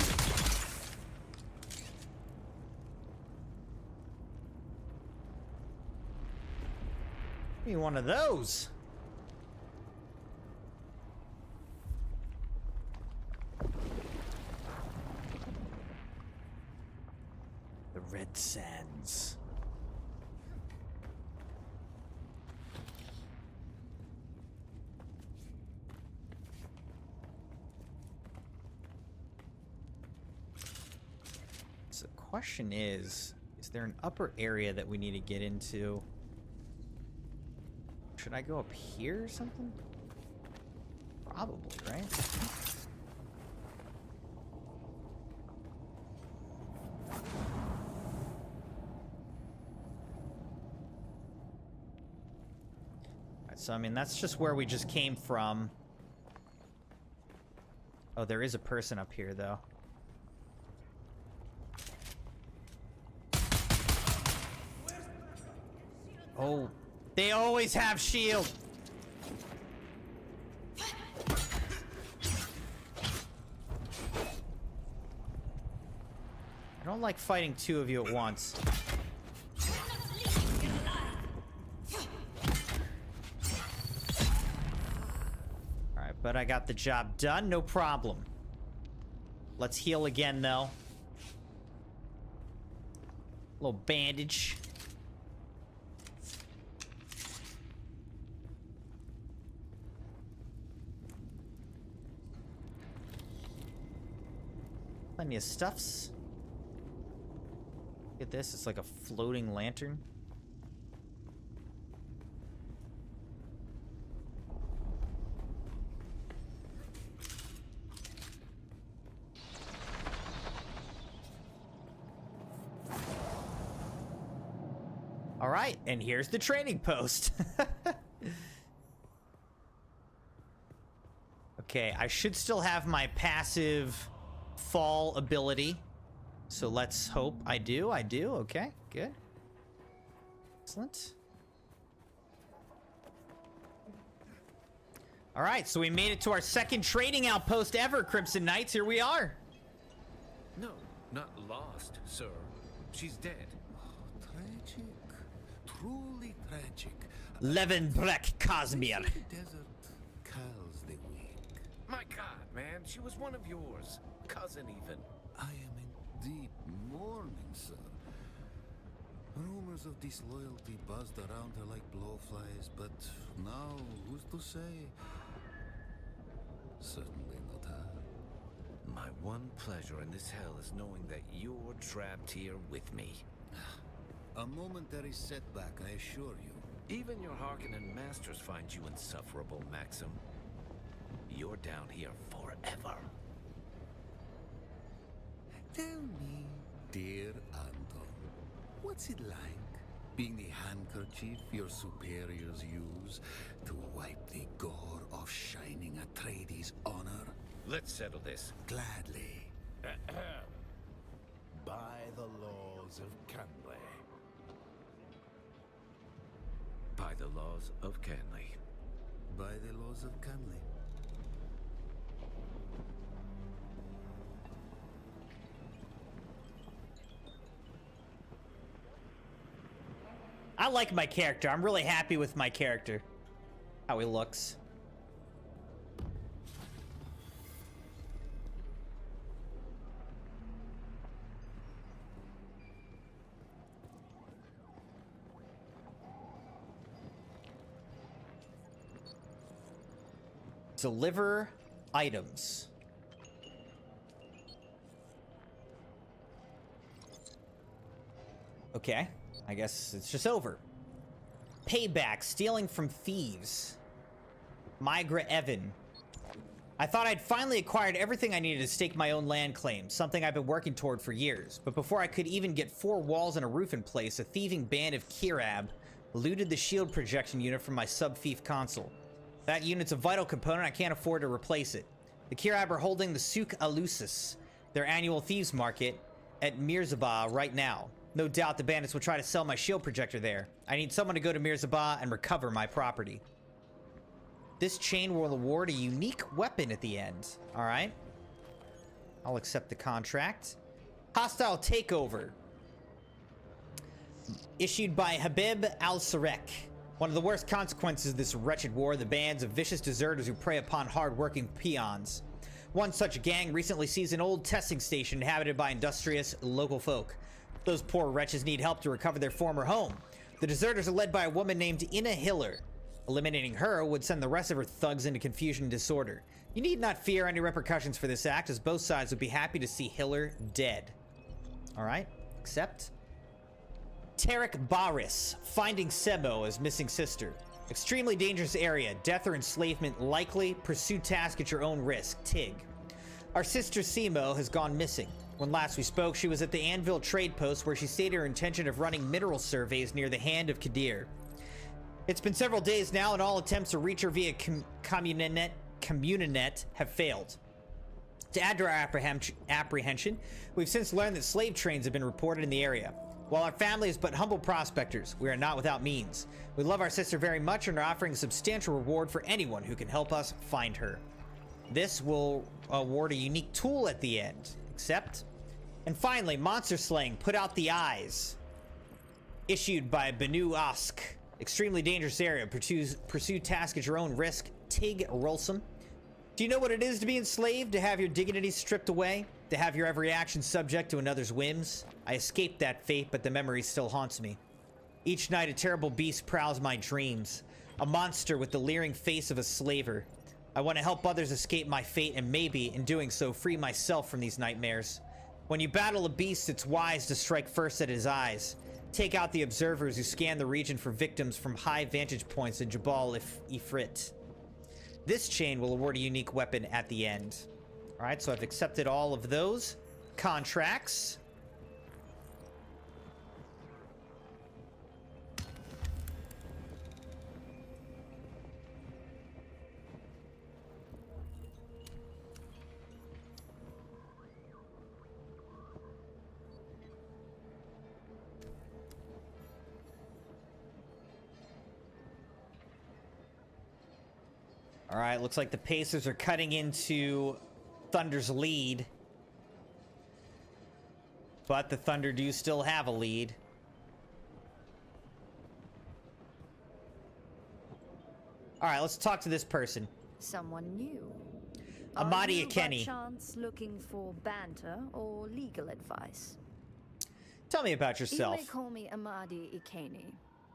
Give me one of those. The Red Sands. So the question is there an upper area that we need to get into? Should I go up here or something? Probably, right? Alright, so I mean, that's just where we just came from. Oh, there is a person up here, though. Oh, they always have shield. I don't like fighting two of you at once. Alright, but I got the job done, no problem. Let's heal again, though. Little bandage. Plenty of stuffs. Look at this, it's like a floating lantern. All right, and here's the training post. Okay, I should still have my passive fall ability. So let's hope I do. Okay, good. Excellent. All right, so we made it to our second trading outpost ever, Crimson Knights. Here we are. No, not lost, sir. She's dead. Tragic. Truly tragic. Levenbrek Cosmere. The desert calls the weak. My God, man, she was one of yours. Cousin even. I am in deep mourning, sir. Rumors of disloyalty buzzed around her like blowflies, but now who's to say? Certainly not her. My one pleasure in this hell is knowing that you're trapped here with me. A momentary setback, I assure you. Even your Harkonnen masters find you insufferable, Maxim. You're down here forever. Tell me, dear Anton, what's it like being the handkerchief your superiors use to wipe the gore off Shining Atreides' honor? Let's settle this. Gladly. By the laws of Canley. By the laws of Canley. By the laws of Canley. I like my character. I'm really happy with my character. How he looks. Deliver items. Okay. I guess it's just over. Payback, stealing from thieves. Migra Evan. I thought I'd finally acquired everything I needed to stake my own land claims, something I've been working toward for years. But before I could even get 4 walls and a roof in place, a thieving band of Kirab looted the shield projection unit from my sub-fief console. That unit's a vital component, I can't afford to replace it. The Kirab are holding the Souk Alusis, their annual thieves market, at Mirzabah right now. No doubt the bandits will try to sell my shield projector there. I need someone to go to Mirzabah and recover my property. This chain will award a unique weapon at the end. All right. I'll accept the contract. Hostile takeover. Issued by Habib al-Sarek. One of the worst consequences of this wretched war, the bands of vicious deserters who prey upon hard-working peons. One such gang recently seized an old testing station inhabited by industrious local folk. Those poor wretches need help to recover their former home. The deserters are led by a woman named Ina Hiller. Eliminating her would send the rest of her thugs into confusion and disorder. You need not fear any repercussions for this act, as both sides would be happy to see Hiller dead. Alright, accept. Tarek Baris, finding Sebo as missing sister. Extremely dangerous area, death or enslavement likely, pursue task at your own risk, Tig. Our sister Semo has gone missing. When last we spoke, she was at the Anvil trade post where she stated her intention of running mineral surveys near the Hand of Kadir. It's been several days now and all attempts to reach her via Communinet have failed. To add to our apprehension, we've since learned that slave trains have been reported in the area. While our family is but humble prospectors, we are not without means. We love our sister very much and are offering a substantial reward for anyone who can help us find her. This will award a unique tool at the end. Accept. And finally, monster slaying, put out the eyes. Issued by Banu Ask. Extremely dangerous area. Pursue task at your own risk. Tig Rolsum. Do you know what it is to be enslaved? To have your dignity stripped away? To have your every action subject to another's whims? I escaped that fate, but the memory still haunts me. Each night a terrible beast prowls my dreams. A monster with the leering face of a slaver. I want to help others escape my fate and maybe, in doing so, free myself from these nightmares. When you battle a beast, it's wise to strike first at his eyes. Take out the observers who scan the region for victims from high vantage points in Jabal Ifrit. This chain will award a unique weapon at the end. Alright, so I've accepted all of those contracts. All right, looks like the Pacers are cutting into Thunder's lead. But the Thunder do still have a lead. All right, let's talk to this person. Someone new. Amadi Are you Akeni. by chance looking for banter or legal advice? Tell me about yourself. You may call me Amadi Akeni.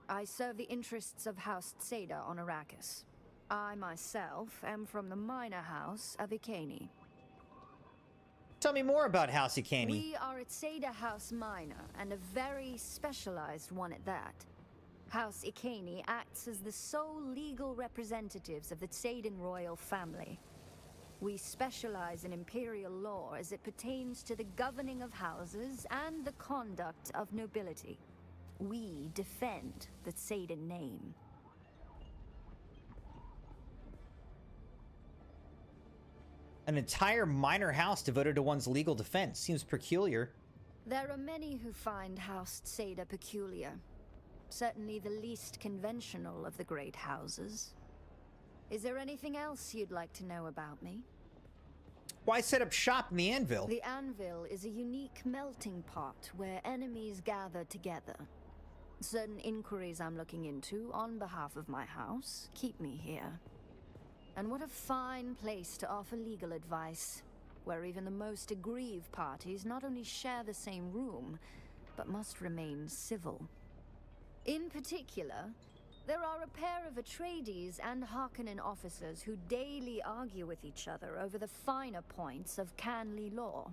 I serve the interests of House Tseda on Arrakis. I myself am from the minor house of Ikeni. Tell me more about House Ikeni. We are a Tseda House minor, and a very specialized one at that. House Ikeni acts as the sole legal representatives of the Tsedan royal family. We specialize in imperial law as it pertains to the governing of houses and the conduct of nobility. We defend the Tsedan name. An entire minor house devoted to one's legal defense. Seems peculiar. There are many who find House Tseda peculiar. Certainly the least conventional of the great houses. Is there anything else you'd like to know about me? Why set up shop in the Anvil? The Anvil is a unique melting pot where enemies gather together. Certain inquiries I'm looking into on behalf of my house keep me here. And what a fine place to offer legal advice, where even the most aggrieved parties not only share the same room, but must remain civil. In particular, there are a pair of Atreides and Harkonnen officers who daily argue with each other over the finer points of Canly law.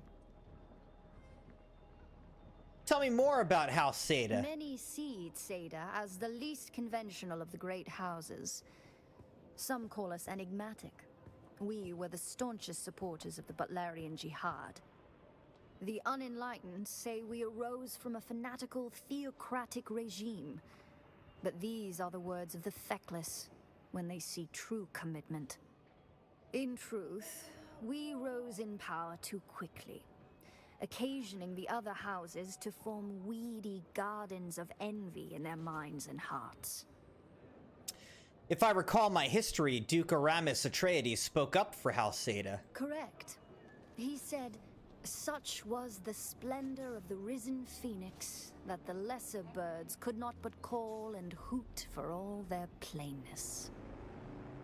Tell me more about House Tseda. Many see Tseda as the least conventional of the great houses. Some call us enigmatic. We were the staunchest supporters of the Butlerian Jihad. The unenlightened say we arose from a fanatical theocratic regime. But these are the words of the feckless when they see true commitment. In truth, we rose in power too quickly, occasioning the other houses to form weedy gardens of envy in their minds and hearts. If I recall my history, Duke Aramis Atreides spoke up for House Tseda. Correct. He said, Such was the splendor of the risen phoenix that the lesser birds could not but call and hoot for all their plainness.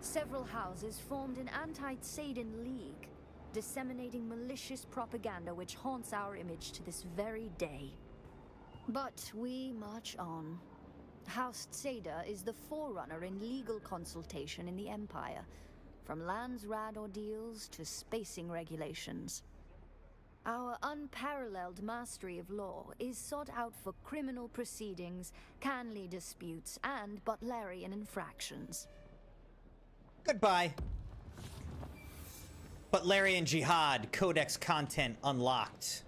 Several houses formed an anti-Tsaden league, disseminating malicious propaganda which haunts our image to this very day. But we march on. House Tsada is the forerunner in legal consultation in the Empire, from lands rad ordeals to spacing regulations. Our unparalleled mastery of law is sought out for criminal proceedings, Canley disputes, and Butlerian infractions. Goodbye. Butlerian Jihad, Codex content unlocked.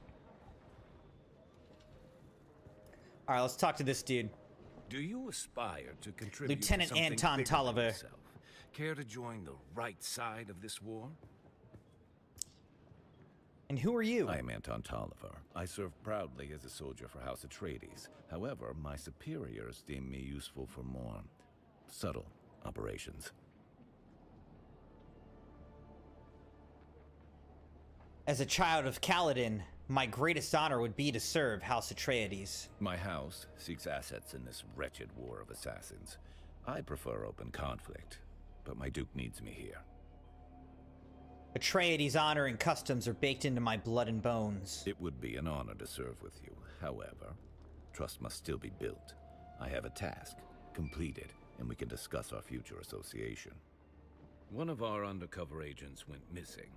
Alright, let's talk to this dude. Do you aspire to contribute Lieutenant to something Anton bigger than Tolliver. yourself? Care to join the right side of this war? And who are you? I am Anton Tolliver. I serve proudly as a soldier for House Atreides. However, my superiors deem me useful for more subtle operations. As a child of Kaladin, my greatest honor would be to serve House Atreides. My house seeks assets in this wretched war of assassins. I prefer open conflict, but my duke needs me here. Atreides' honor and customs are baked into my blood and bones. It would be an honor to serve with you. However, trust must still be built. I have a task. Complete it, and we can discuss our future association. One of our undercover agents went missing.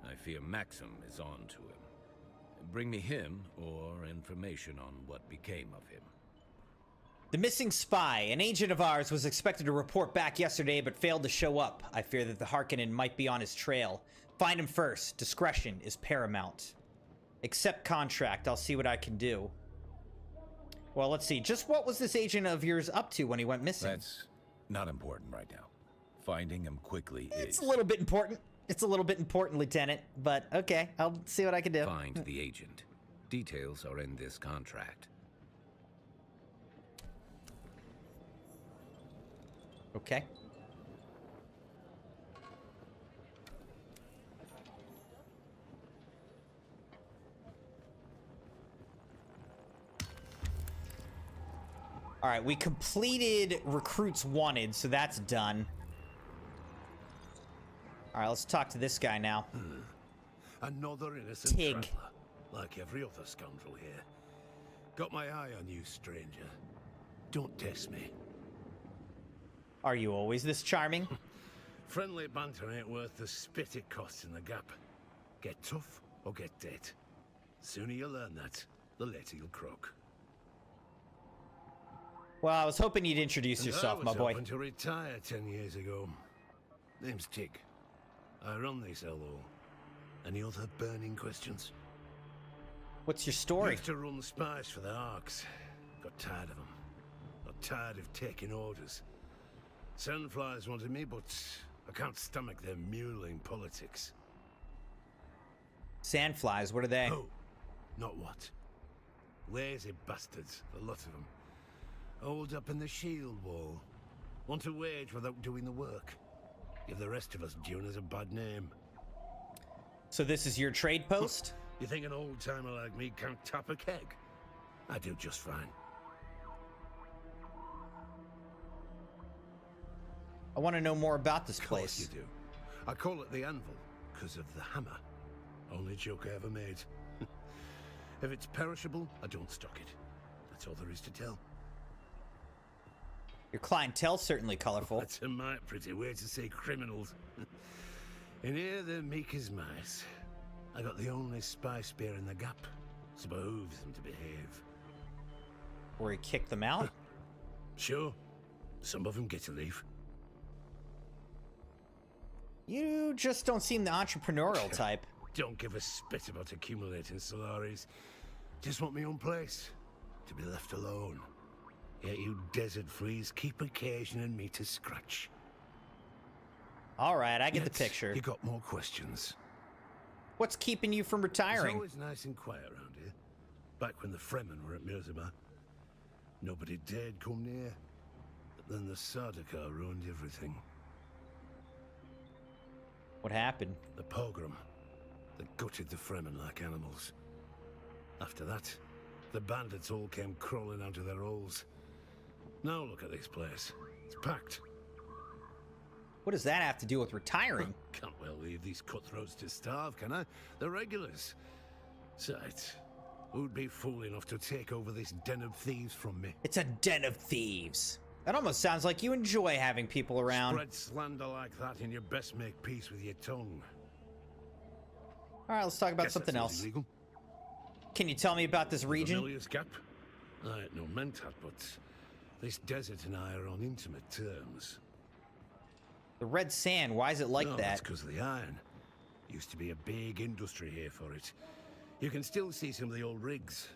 I fear Maxim is on to him. Bring me him, or information on what became of him. The missing spy, an agent of ours, was expected to report back yesterday but failed to show up. I fear that the Harkonnen might be on his trail. Find him first. Discretion is paramount. Accept contract. I'll see what I can do. Well, let's see. Just what was this agent of yours up to when he went missing? That's not important right now. Finding him quickly is... It's a little bit important. It's a little bit important, Lieutenant, but okay, I'll see what I can do. Find the agent. Details are in this contract. Okay. All right, we completed Recruits Wanted, so that's done. All right, let's talk to this guy now. Another innocent Tig. traveler, like every other scoundrel here. Got my eye on you, stranger. Don't test me. Are you always this charming? Friendly banter ain't worth the spit it costs in the gap. Get tough or get dead. Sooner you learn that, the later you'll croak. Well, I was hoping you'd introduce yourself, my boy. I was hoping to retire 10 years ago. Name's Tig. I run this LO. Any other burning questions? What's your story? Used to run spies for the Arks. Got tired of them. Got tired of taking orders. Sandflies wanted me, but I can't stomach their muling politics. Sandflies, what are they? Oh, not what. Lazy bastards, a lot of them. Hold up in the shield wall. Want to wage without doing the work. Give the rest of us Dune a bad name. So this is your trade post? You think an old-timer like me can't tap a keg? I do just fine. I want to know more about this Of course place. you do. I call it the Anvil, because of the hammer. Only joke I ever made. If it's perishable, I don't stock it. That's all there is to tell. Your clientele's certainly colorful. That's a mighty pretty way to say criminals. In here, they're meek as mice. I got the only spy spear in the gap. So behooves them to behave. Where he kicked them out? Sure. Some of them get to leave. You just don't seem the entrepreneurial type. Don't give a spit about accumulating Solaris. Just want my own place. To be left alone. Yet you desert fleas keep occasioning me to scratch. All right, I get Yet the picture. You got more questions. What's keeping you from It's retiring? always nice and quiet around here. Back when the Fremen were at Mirzabah. Nobody dared come near. But then the Sardaukar ruined everything. What happened? The pogrom. that gutted the Fremen like animals. After that, the bandits all came crawling out of their holes. Now look at this place. It's packed. What does that have to do with retiring? Can't well leave these cutthroats to starve, can I? They're regulars. Besides, who'd be fool enough to take over this den of thieves from me? It's a den of thieves. That almost sounds like you enjoy having people around. Spread slander like that and you best make peace with your tongue. All right, let's talk about something else. Illegal. Can you tell me about this region? Familiar's Gap? I ain't no mentat, but this desert and I are on intimate terms. The red sand, why is it like that? That's because of the iron. Used to be a big industry here for it. You can still see some of the old rigs.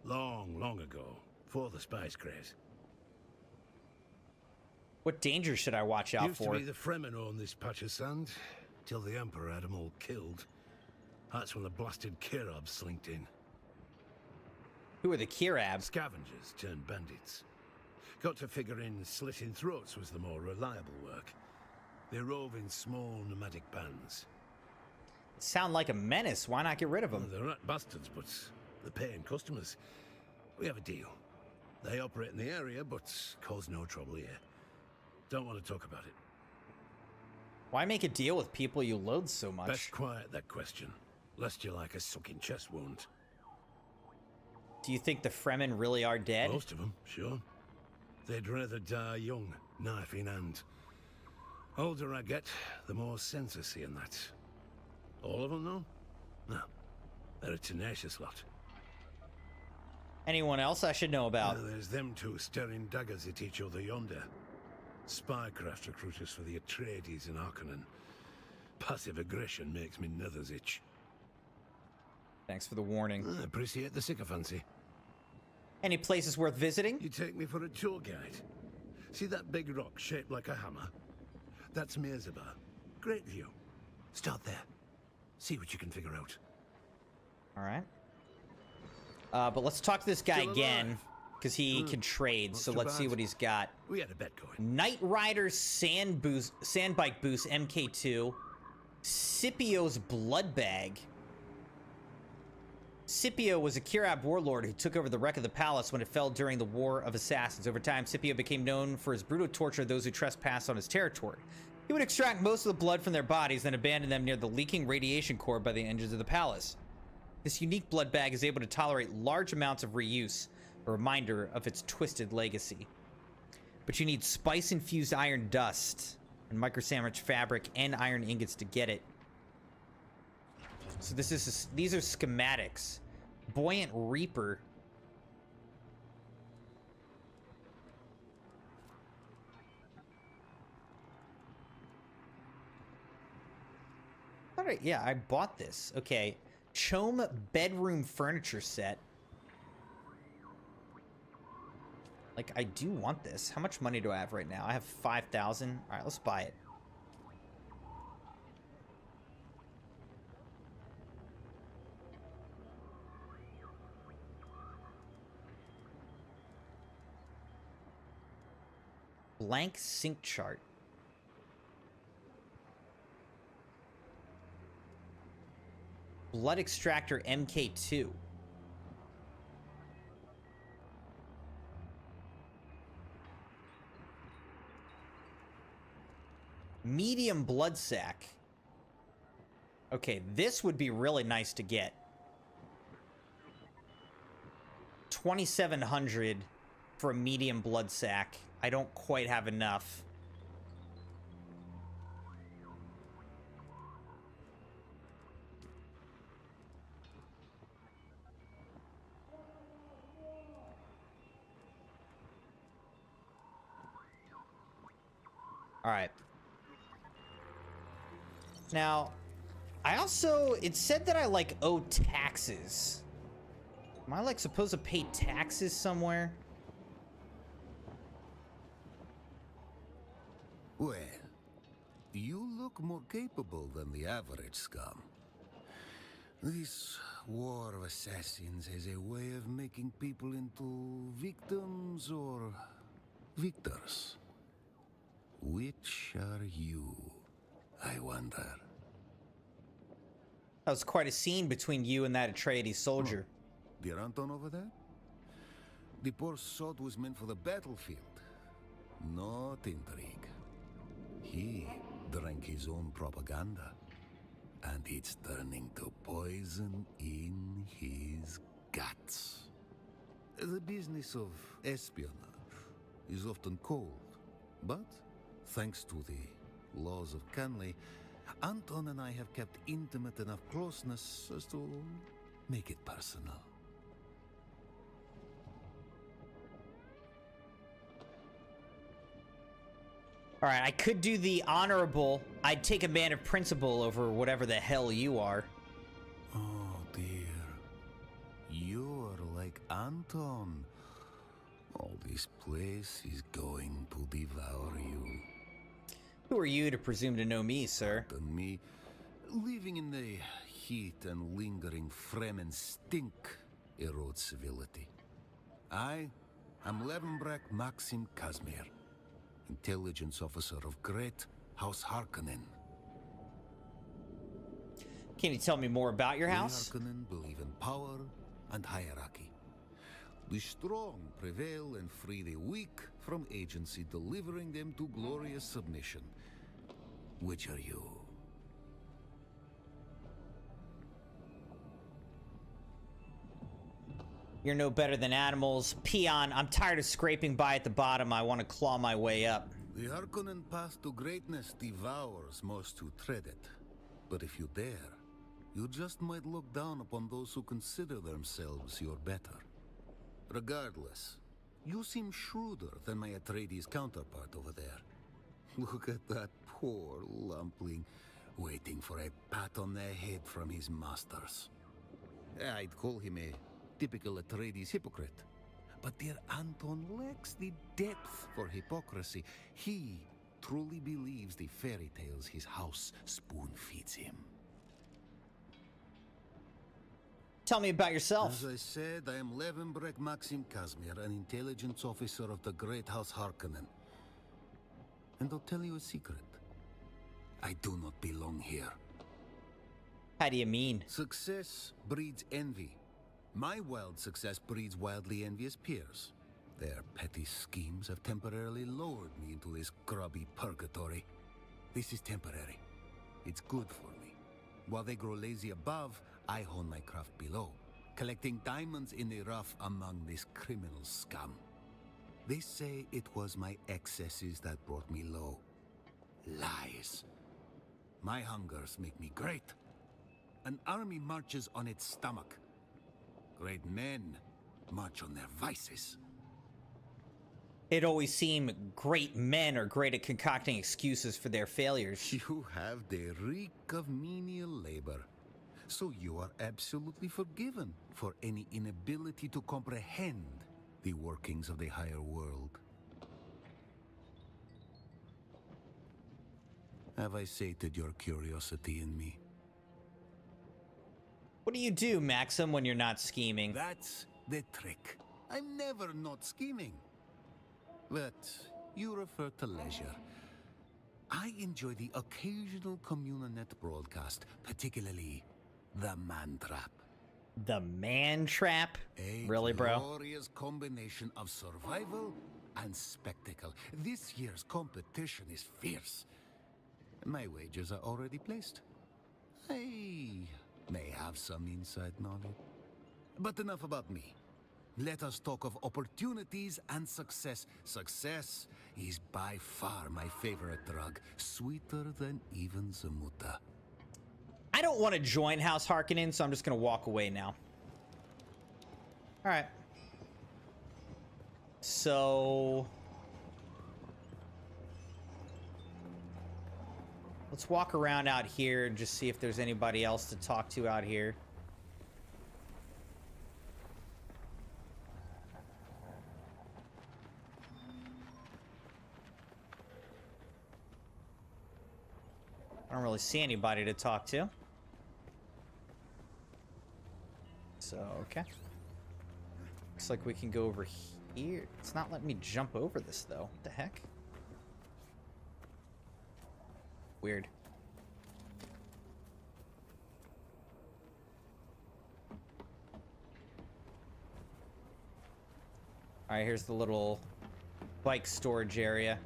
Long, long ago, before the spice craze. What danger should I watch out Used for? to be the Fremen owned this patch of sand, till the Emperor had them all killed. That's when the blasted Kirabs slinked in. Who are the Kirabs? Scavengers turned bandits. Got to figure in slitting throats was the more reliable work. They rove in small nomadic bands. Sound like a menace. Why not get rid of them? They're not bastards, but they're paying customers. We have a deal. They operate in the area, but cause no trouble here. Don't want to talk about it. Why make a deal with people you loathe so much? Best quiet that question, lest you like a sucking chest wound. Do you think the Fremen really are dead? Most of them, sure. They'd rather die young, knife in hand. Older I get, the more sense I see in that. All of them, though? No. They're a tenacious lot. Anyone else I should know about? There's them two staring daggers at each other yonder. Spycraft recruiters for the Atreides and Harkonnen. Passive aggression makes me nethers itch. Thanks for the warning. I appreciate the sycophancy. Any places worth visiting? You take me for a tour guide. See that big rock shaped like a hammer? That's Mirzabar. Great view. Start there. See what you can figure out. All right. But let's talk to this guy Still alive. Again, because he can trade. Not So too let's see bad. what he's got. We had a bet going. Knight Rider's sand bike boost MK2. Scipio's blood bag. Scipio was a Kirab warlord who took over the wreck of the palace when it fell during the War of Assassins. Over time, Scipio became known for his brutal torture of those who trespassed on his territory. He would extract most of the blood from their bodies, then abandon them near the leaking radiation core by the engines of the palace. This unique blood bag is able to tolerate large amounts of reuse, a reminder of its twisted legacy. But you need spice-infused iron dust and micro-sandwich fabric and iron ingots to get it. So these are schematics. Buoyant Reaper. All right, yeah, I bought this. Okay. Chome bedroom furniture set. Like, I do want this. How much money do I have right now? I have 5,000. All right, let's buy it. Blank sink chart. Blood extractor MK2. Medium blood sac. Okay, this would be really nice to get. 2,700 for a medium blood sac. I don't quite have enough. All right. Now, it said that I like owe taxes. Am I like supposed to pay taxes somewhere? Well, you look more capable than the average scum. This war of assassins has a way of making people into victims or victors. Which are you, I wonder? That was quite a scene between you and that Atreides soldier. Dear Anton over there? The poor sod was meant for the battlefield, not intrigue. He drank his own propaganda, and it's turning to poison in his guts. The business of espionage is often cold, but thanks to the laws of Canley, Anton and I have kept intimate enough closeness as to make it personal. All right, I could do the honorable. I'd take a man of principle over whatever the hell you are. Oh dear. You're like Anton. Oh, this place is going to devour you. Who are you to presume to know me, sir? And me, living in the heat and lingering Fremen stink erodes civility. I am Levenbrecht Maxim Kazmir, intelligence officer of Great House Harkonnen. Can you tell me more about your house? The Harkonnen believe in power and hierarchy. The strong prevail and free the weak from agency, delivering them to glorious submission. Which are you? You're no better than animals. Peon, I'm tired of scraping by at the bottom. I want to claw my way up. The Harkonnen path to greatness devours most who tread it. But if you dare, you just might look down upon those who consider themselves your better. Regardless, you seem shrewder than my Atreides counterpart over there. Look at that poor lumpling, waiting for a pat on the head from his masters. I'd call him a typical Atreides hypocrite. But dear Anton lacks the depth for hypocrisy. He truly believes the fairy tales his house spoon feeds him. Tell me about yourself. As I said, I am Levenbrecht Maxim Kazmir, an intelligence officer of the Great House Harkonnen. And I'll tell you a secret. I do not belong here. How do you mean? Success breeds envy. My wild success breeds wildly envious peers. Their petty schemes have temporarily lowered me into this grubby purgatory. This is temporary. It's good for me. While they grow lazy above, I hone my craft below, collecting diamonds in the rough among this criminal scum. They say it was my excesses that brought me low. Lies. My hungers make me great. An army marches on its stomach. Great men march on their vices. It always seemed great men are great at concocting excuses for their failures. You have the reek of menial labor. So you are absolutely forgiven for any inability to comprehend the workings of the higher world. Have I sated your curiosity in me? What do you do, Maxim, when you're not scheming? That's the trick. I'm never not scheming. But you refer to leisure. I enjoy the occasional Communanet broadcast, particularly the Man Trap. The Man Trap? Really, bro? A glorious combination of survival and spectacle. This year's competition is fierce. My wagers are already placed. I may have some inside knowledge. But enough about me. Let us talk of opportunities and success. Success is by far my favorite drug, sweeter than even Zamuta. I don't want to join House Harkonnen, so I'm just going to walk away now. All right. So let's walk around out here and just see if there's anybody else to talk to out here. I don't really see anybody to talk to. So, okay. Looks like we can go over here. It's not letting me jump over this, though. What the heck? Weird. All right, here's the little bike storage area.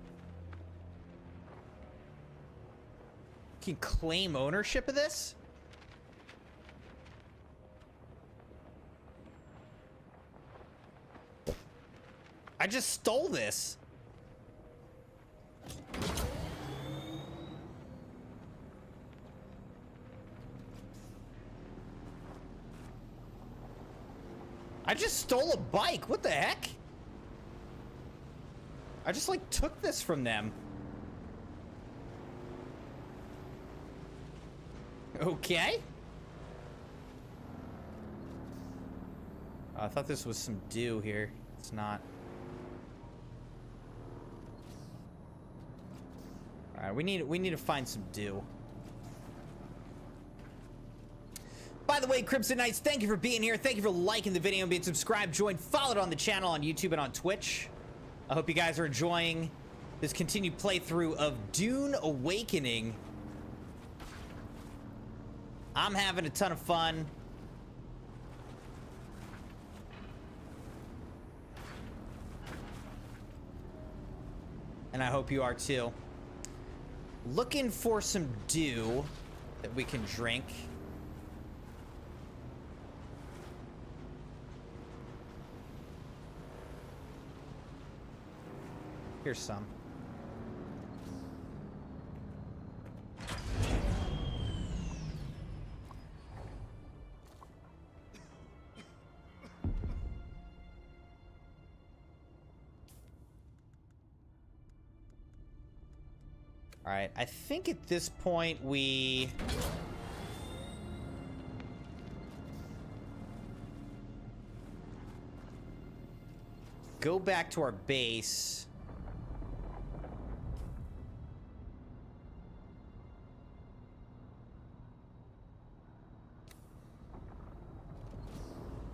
Can claim ownership of this? I just stole this. I just stole a bike. What the heck? I just like took this from them. Okay. I thought this was some dew here. It's not. All right, we need to find some dew. By the way, Crimson Knights, thank you for being here. Thank you for liking the video and being subscribed, joined, followed on the channel on YouTube and on Twitch. I hope you guys are enjoying this continued playthrough of Dune Awakening. I'm having a ton of fun. And I hope you are too. Looking for some dew that we can drink. Here's some. All right, I think at this point we go back to our base.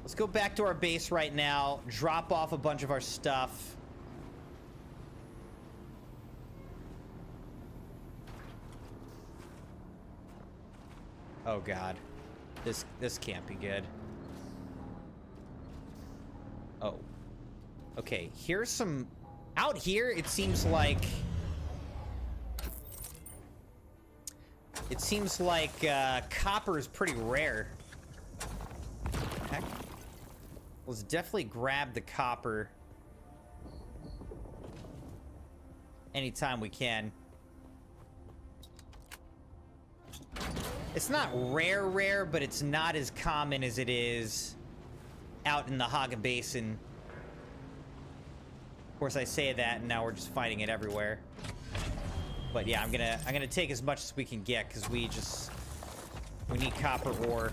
Let's go back to our base right now, drop off a bunch of our stuff. Oh God, this can't be good. Oh, okay. Here's some. Out here, it seems like copper is pretty rare. Heck. Let's definitely grab the copper anytime we can. It's not rare, but it's not as common as it is out in the Haga Basin. Of course, I say that, and now we're just finding it everywhere. But yeah, I'm gonna take as much as we can get because we need copper ore.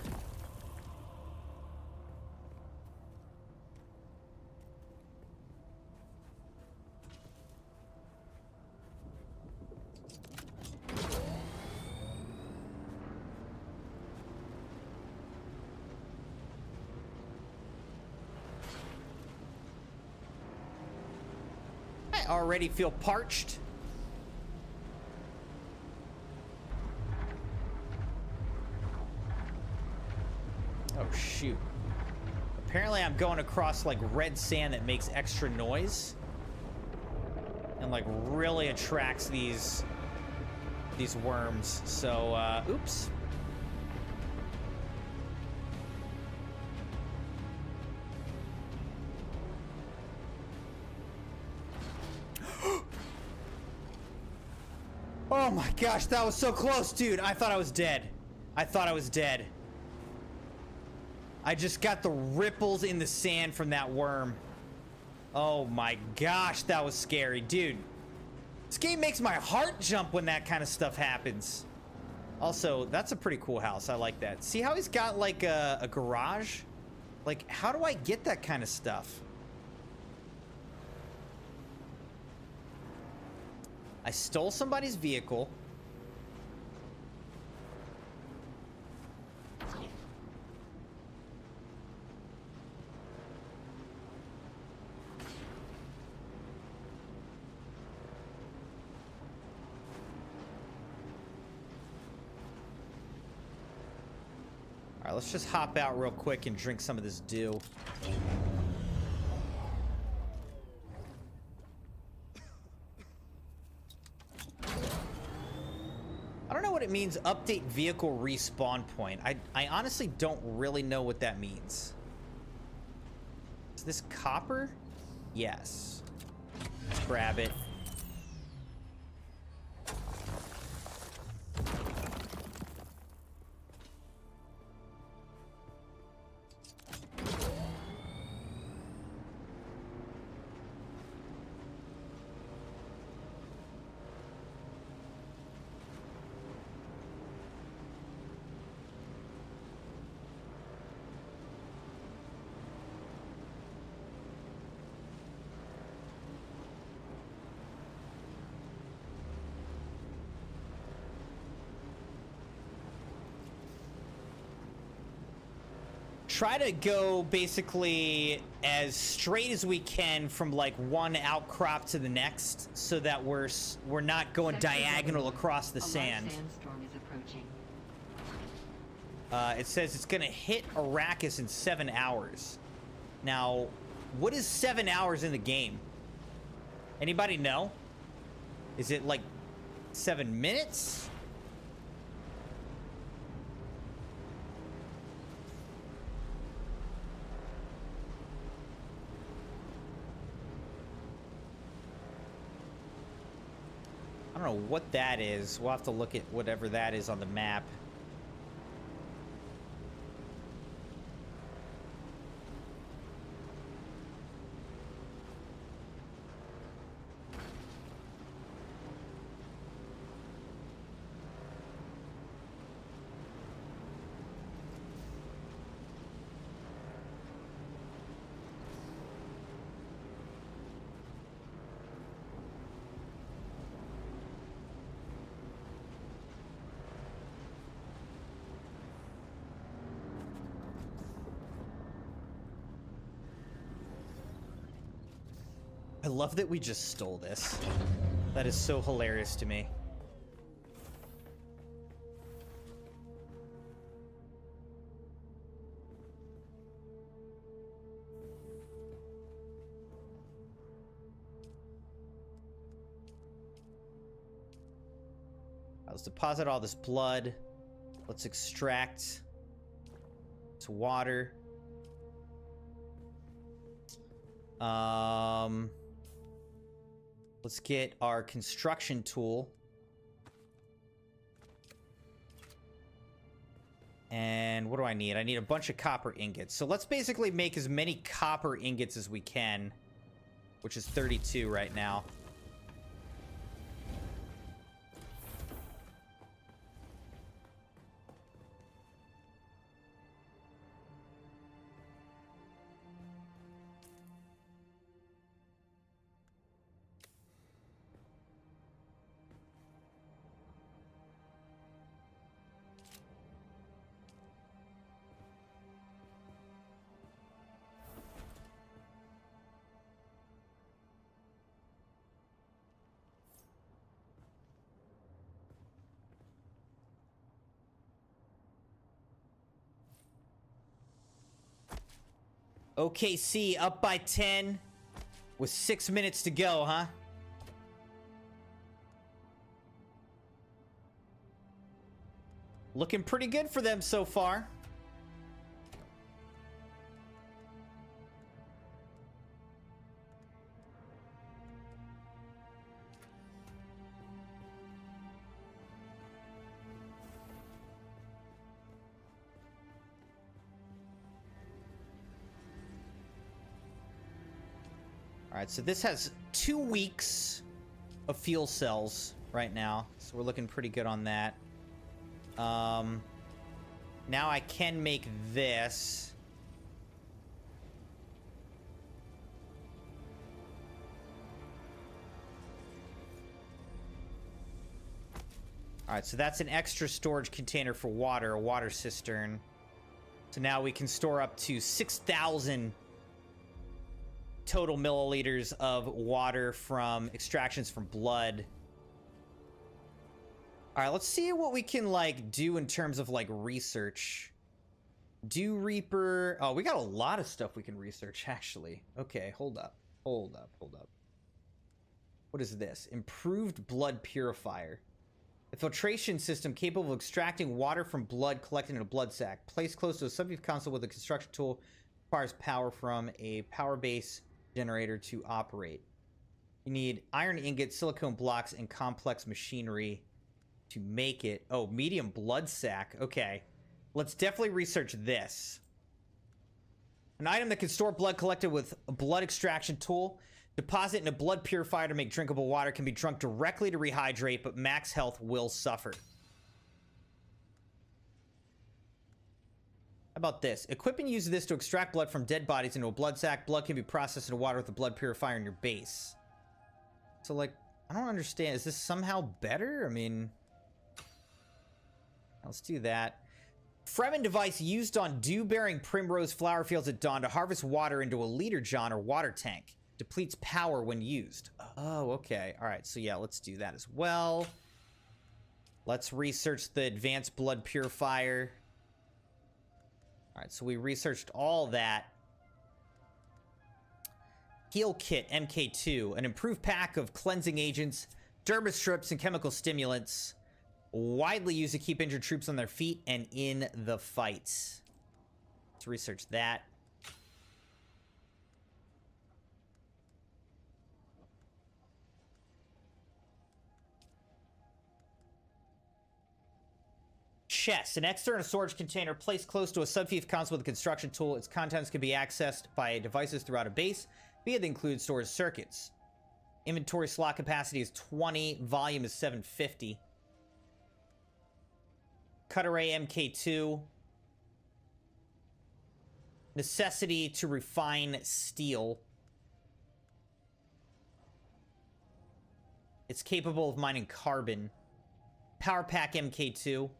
I already feel parched. Oh shoot. Apparently I'm going across like red sand that makes extra noise and like really attracts these worms. So oops. Oh my gosh, that was so close, dude. I thought I was dead. I thought I was dead. I just got the ripples in the sand from that worm. Oh my gosh, that was scary, dude. This game makes my heart jump when that kind of stuff happens. Also, that's a pretty cool house. I like that. See how he's got like a garage? Like, how do I get that kind of stuff? I stole somebody's vehicle. All right, let's just hop out real quick and drink some of this dew. what it means, update vehicle respawn point. I honestly don't really know what that means. Is this copper? Yes. Let's grab it. Try to go basically as straight as we can from like one outcrop to the next, so that we're not going diagonal across the sand. Sandstorm is approaching. It says it's gonna hit Arrakis in 7 hours. Now, what is 7 hours in the game? Anybody know? Is it like 7 minutes? I don't know what that is. We'll have to look at whatever that is on the map. I love that we just stole this. That is so hilarious to me. Let's deposit all this blood. Let's extract this water. Let's get our construction tool. And what do I need? I need a bunch of copper ingots. So let's basically make as many copper ingots as we can, which is 32 right now. OKC up by 10 with 6 minutes to go, huh? Looking pretty good for them so far. All right, so this has 2 weeks of fuel cells right now, so we're looking pretty good on that. Now I can make this. All right, so that's an extra storage container for water, a water cistern. So now we can store up to 6,000 total milliliters of water from extractions from blood. All right, let's see what we can like do in terms of like research. Dew Reaper. Oh, we got a lot of stuff we can research actually. Okay, hold up. What is this? Improved blood purifier. A filtration system capable of extracting water from blood collected in a blood sac. Placed close to a subview console with a construction tool. Requires power from a power base generator to operate. You need iron ingots, silicone blocks, and complex machinery to make it. Oh, medium blood sac. Okay. Let's definitely research this. An item that can store blood collected with a blood extraction tool. Deposit in a blood purifier to make drinkable water. Can be drunk directly to rehydrate, but max health will suffer. How about this? Equip and use this to extract blood from dead bodies into a blood sac. Blood can be processed into water with a blood purifier in your base. So, like, I don't understand. Is this somehow better? I mean, let's do that. Fremen device used on dew-bearing primrose flower fields at dawn to harvest water into a liter jon or water tank. Depletes power when used. Oh, okay. All right, so yeah, let's do that as well. Let's research the advanced blood purifier. All right, so we researched all that. Heal Kit MK2, an improved pack of cleansing agents, derma strips, and chemical stimulants. Widely used to keep injured troops on their feet and in the fights. Let's research that. Chest, an external storage container placed close to a subfief console with a construction tool. Its contents can be accessed by devices throughout a base via the included storage circuits. Inventory slot capacity is 20. Volume is 750. Cut array MK2. Necessity to refine steel. It's capable of mining carbon. Power pack MK2.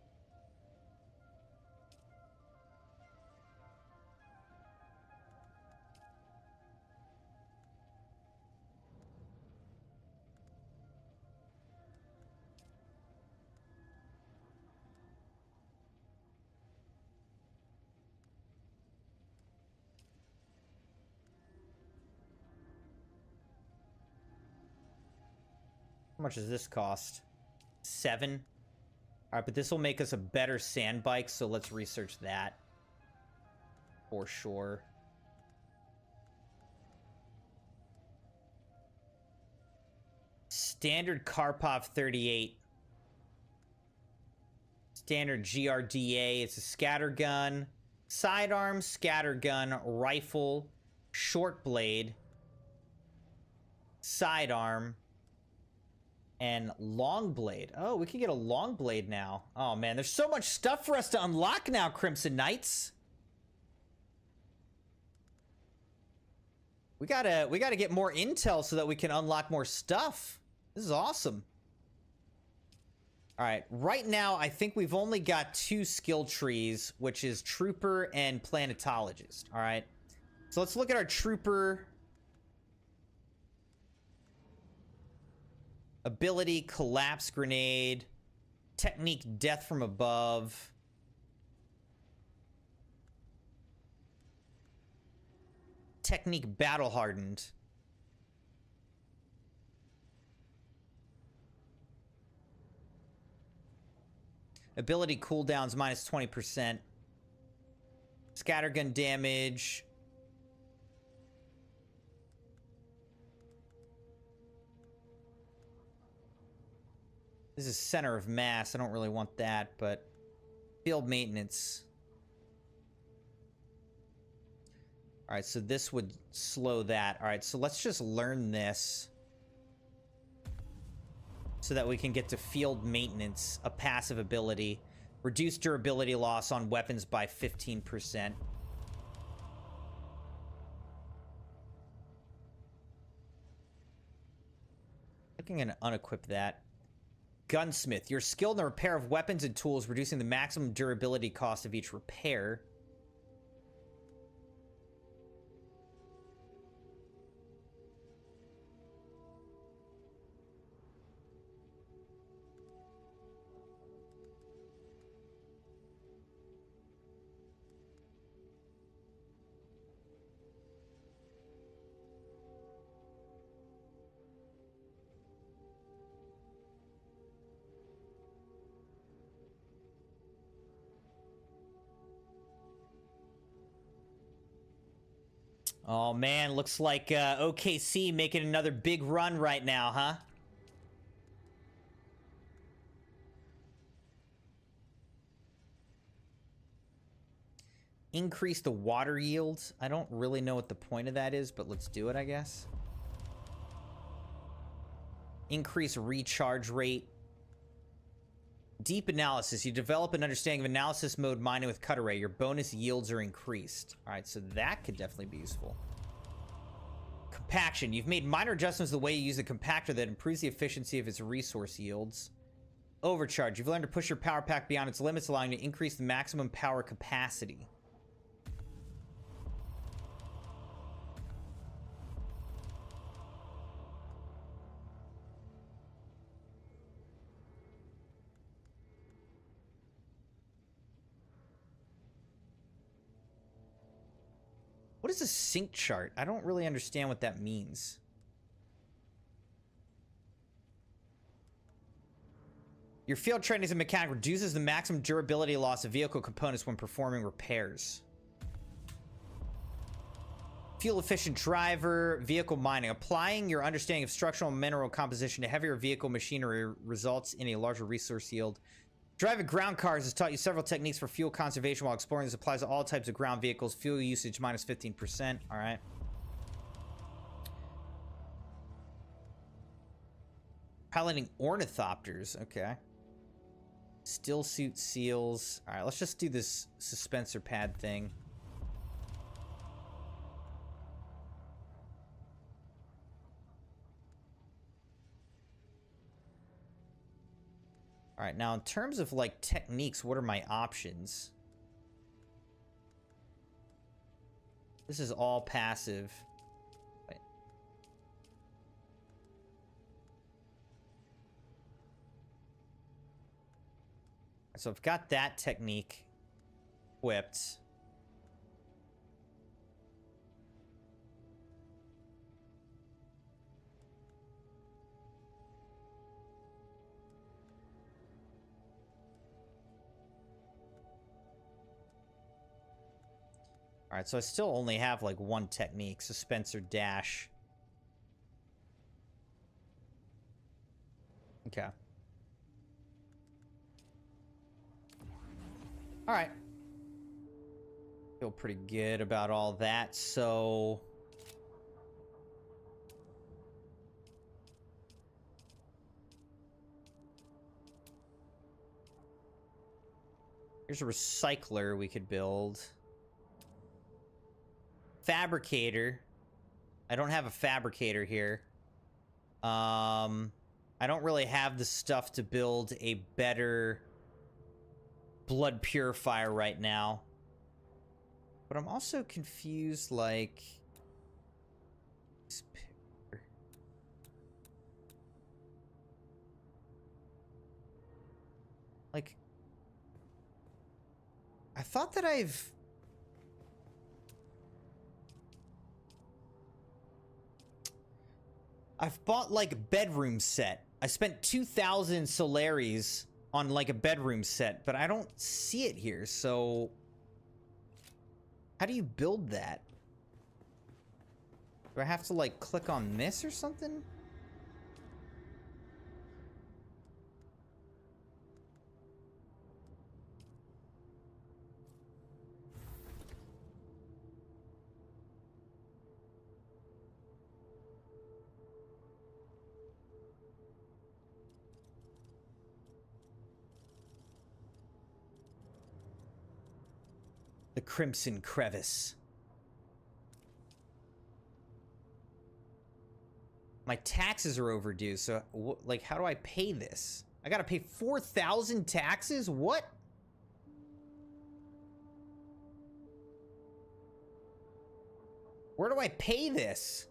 How much does this cost? 7. All right, but this will make us a better sand bike, so let's research that for sure. Standard Karpov 38. Standard GRDA. It's a scattergun, sidearm, scattergun, rifle, short blade, sidearm, and long blade. Oh, we can get a long blade now. Oh man, there's so much stuff for us to unlock now, Crimson Knights. We gotta get more intel so that we can unlock more stuff. This is awesome. All right, right now I think we've only got 2 skill trees, which is Trooper and Planetologist. All right, so let's look at our Trooper. Ability, collapse grenade. Technique, death from above. Technique, battle hardened. Ability cooldowns minus 20%. Scattergun damage. This is center of mass. I don't really want that, but field maintenance. All right, so this would slow that. All right, so let's just learn this so that we can get to field maintenance, a passive ability. Reduce durability loss on weapons by 15%. I think I'm gonna unequip that. Gunsmith. You're skilled in the repair of weapons and tools, reducing the maximum durability cost of each repair. Oh man, looks like OKC making another big run right now, huh? Increase the water yield. I don't really know what the point of that is, but let's do it, I guess. Increase recharge rate. Deep analysis. You develop an understanding of analysis mode mining with cut array. Your bonus yields are increased. All right, so that could definitely be useful. Compaction. You've made minor adjustments to the way you use the compactor that improves the efficiency of its resource yields. Overcharge. You've learned to push your power pack beyond its limits, allowing you to increase the maximum power capacity. What is a sync chart? I don't really understand what that means. Your field training as a mechanic reduces the maximum durability loss of vehicle components when performing repairs. Fuel efficient driver, vehicle mining. Applying your understanding of structural and mineral composition to heavier vehicle machinery results in a larger resource yield. Driving ground cars has taught you several techniques for fuel conservation while exploring. This applies to all types of ground vehicles. Fuel usage minus 15%. All right. Piloting ornithopters. Okay. Still suit seals. All right, let's just do this suspensor pad thing. All right, now in terms of like techniques, what are my options? This is all passive. Wait. So I've got that technique equipped. All right, so I still only have like one technique, suspensor dash. Okay. All right. Feel pretty good about all that, so... Here's a recycler we could build. Fabricator. I don't have a fabricator here. I don't really have the stuff to build a better blood purifier right now. But I'm also confused, like... Like... I thought that I've bought like a bedroom set. I spent 2,000 Solaris on like a bedroom set, but I don't see it here. So how do you build that? Do I have to like click on this or something? The Crimson Crevice. My taxes are overdue, so like, how do I pay this? I gotta pay 4,000 taxes? What? Where do I pay this?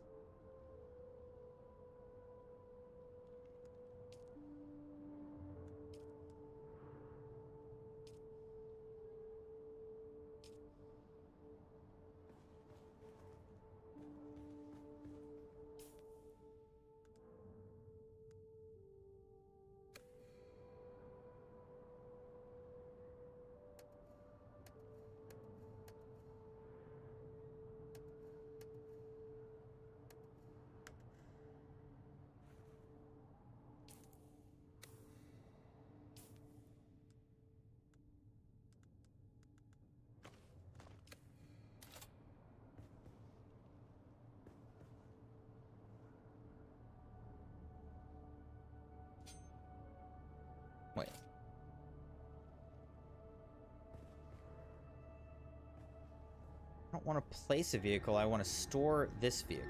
don't want to place a vehicle. I want to store this vehicle.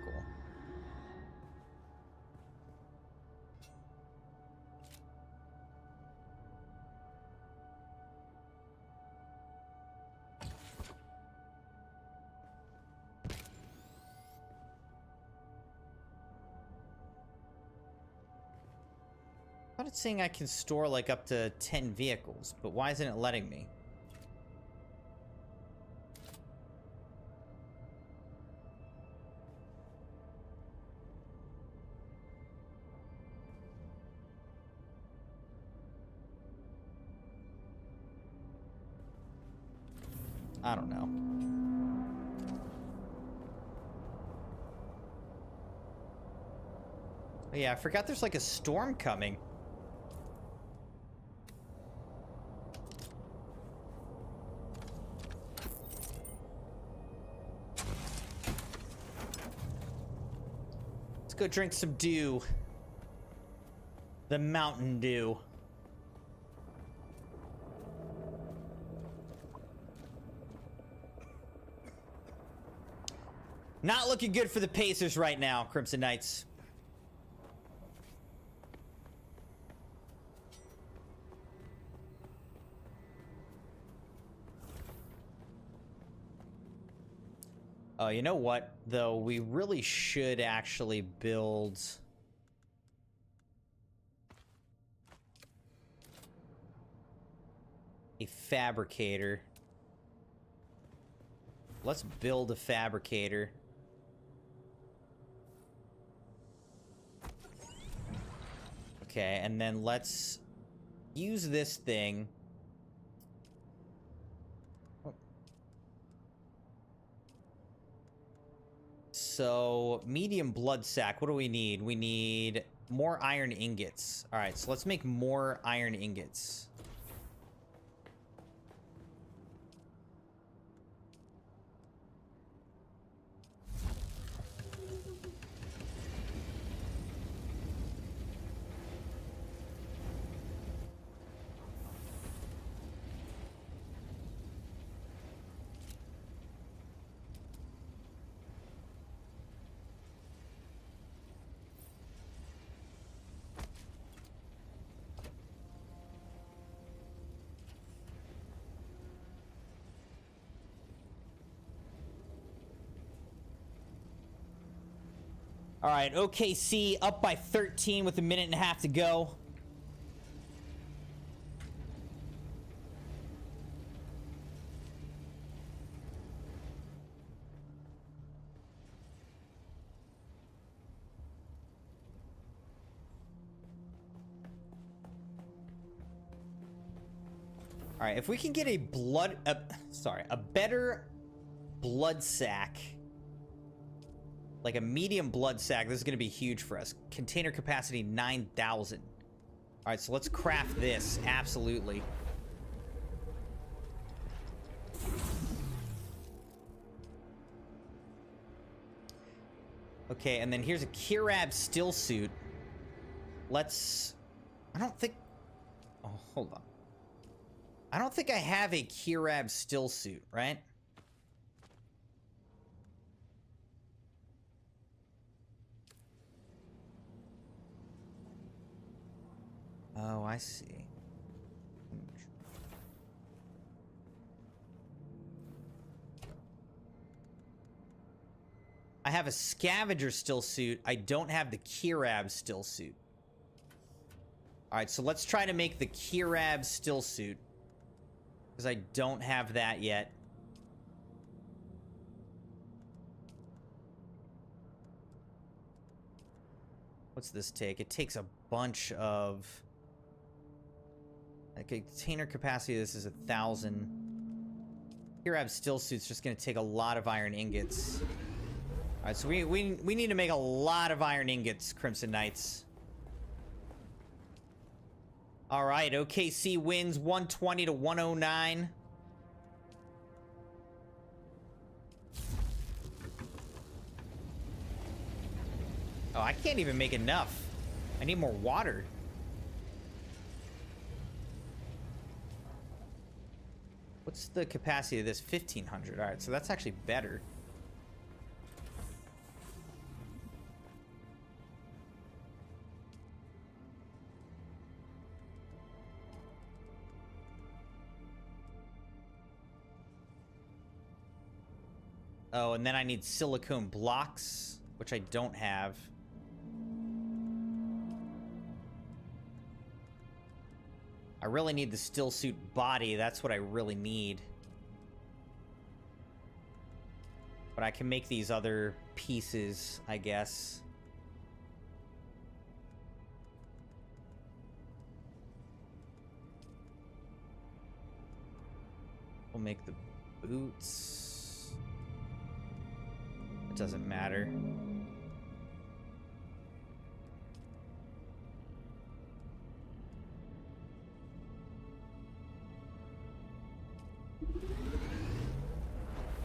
I thought it's saying I can store like up to 10 vehicles, but why isn't it letting me? I don't know. Oh, yeah, I forgot there's like a storm coming. Let's go drink some dew. The Mountain Dew. Not looking good for the Pacers right now, Crimson Knights. Oh, you know what, though? We really should actually build... a fabricator. Let's build a fabricator. Okay, and then let's use this thing. So, medium blood sac, what do we need? We need more iron ingots. All right, so let's make more iron ingots. All right, OKC up by 13 with a minute and a half to go. All right, if we can get a a better blood sac. Like a medium blood sac, this is going to be huge for us. Container capacity 9,000. All right, so let's craft this. Absolutely. Okay, and then here's a Kirab still suit. Let's... I don't think... Oh, hold on. I don't think I have a Kirab still suit, right? Oh, I see. I have a scavenger still suit. I don't have the Kirab still suit. All right, so let's try to make the Kirab still suit. Because I don't have that yet. What's this take? It takes a bunch of... Okay, container capacity, this is 1,000. Kirab still suit's just going to take a lot of iron ingots. All right, so we need to make a lot of iron ingots, Crimson Knights. All right, OKC wins 120 to 109. Oh, I can't even make enough. I need more water. What's the capacity of this? 1,500. All right, so that's actually better. Oh, and then I need silicone blocks, which I don't have. I really need the still suit body. That's what I really need. But I can make these other pieces, I guess. We'll make the boots. It doesn't matter.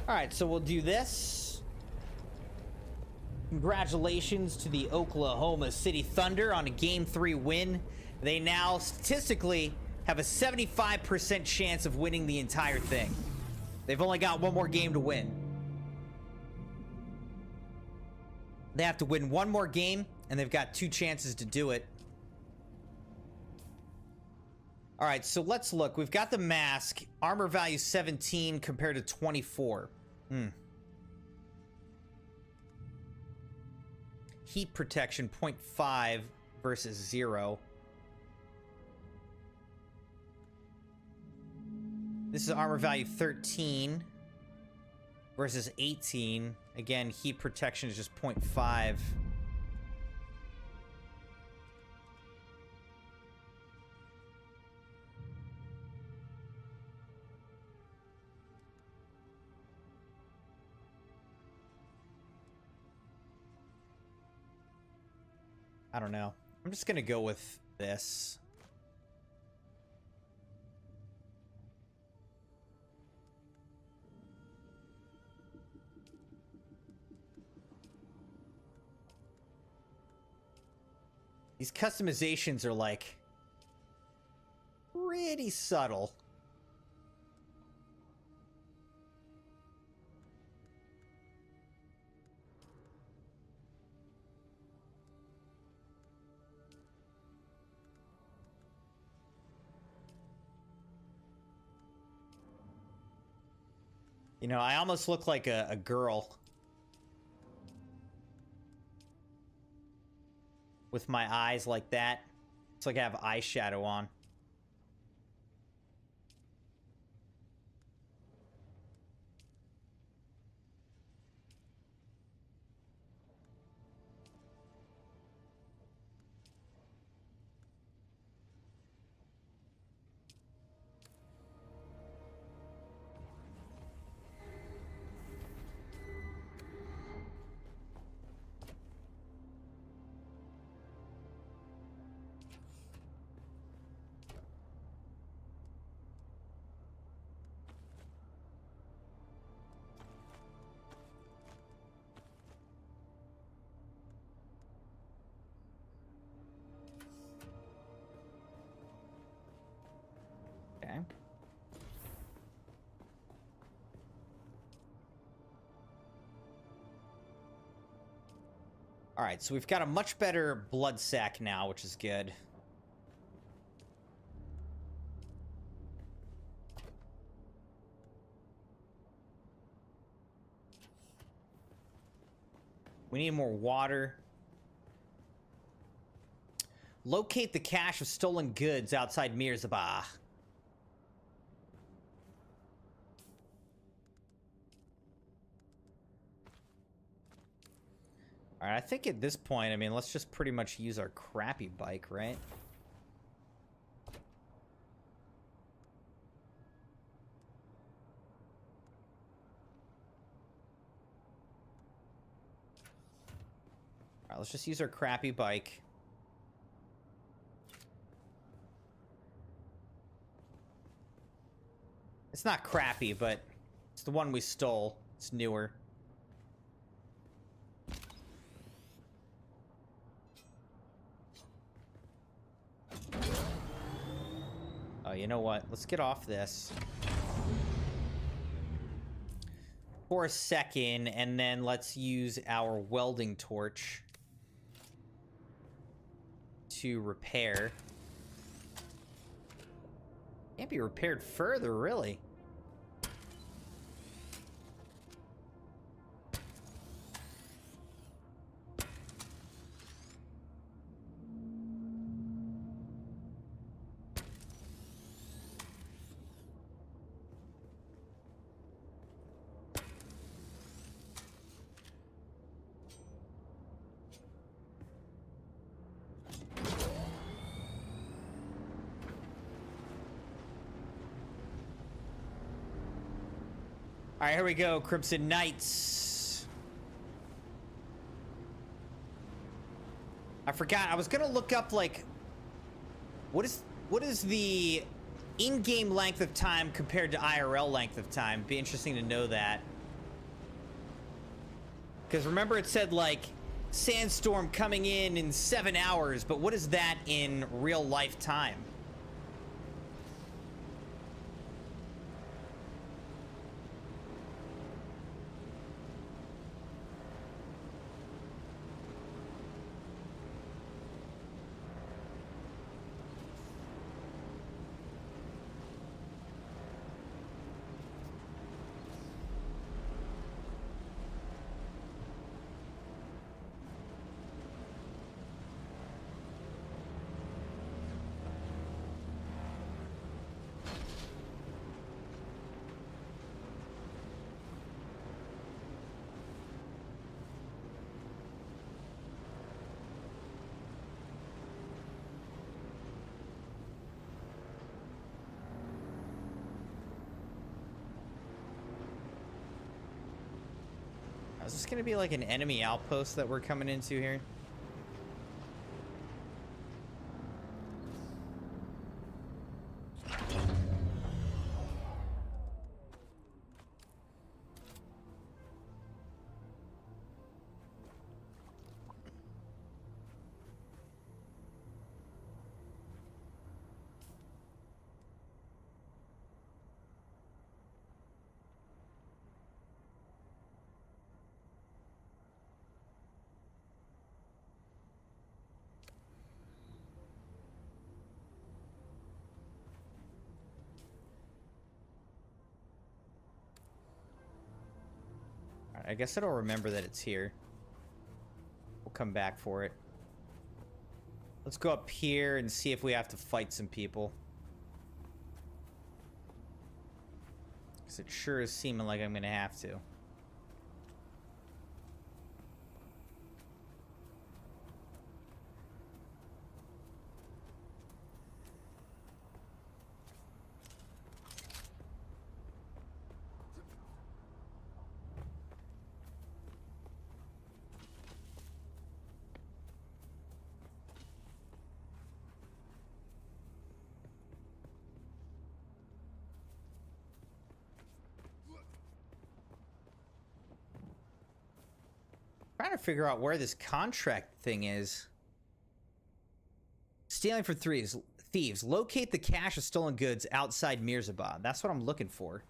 Alright, so we'll do this. Congratulations to the Oklahoma City Thunder on a Game 3 win. They now, statistically, have a 75% chance of winning the entire thing. They've only got one more game to win. They have to win one more game, and they've got 2 chances to do it. Alright, so let's look. We've got the mask. Armor value 17 compared to 24. Heat protection 0.5 versus 0. This is armor value 13 versus 18. Again, heat protection is just 0.5. I don't know. I'm just gonna go with this. These customizations are like pretty subtle. You know, I almost look like a girl. With my eyes like that. It's like I have eyeshadow on. Okay. All right, so we've got a much better blood sac now, which is good. We need more water. Locate the cache of stolen goods outside Mirzabah. Alright, I think at this point, I mean, let's just pretty much use our crappy bike, right? Alright, let's just use our crappy bike. It's not crappy, but it's the one we stole. It's newer. Oh, you know what? Let's get off this. for a second, and then let's use our welding torch to repair. Can't be repaired further, really. All right, here we go, Crimson Knights. I forgot. I was gonna look up like what is the in-game length of time compared to IRL length of time. Be interesting to know that. Because remember, it said like sandstorm coming in 7 hours, but what is that in real life time? Is this gonna be like an enemy outpost that we're coming into here? I guess it'll remember that it's here. We'll come back for it. Let's go up here and see if we have to fight some people. Because it sure is seeming like I'm gonna have to. Trying to figure out where this contract thing is. Stealing from thieves. Locate the cache of stolen goods outside Mirzabad. That's what I'm looking for.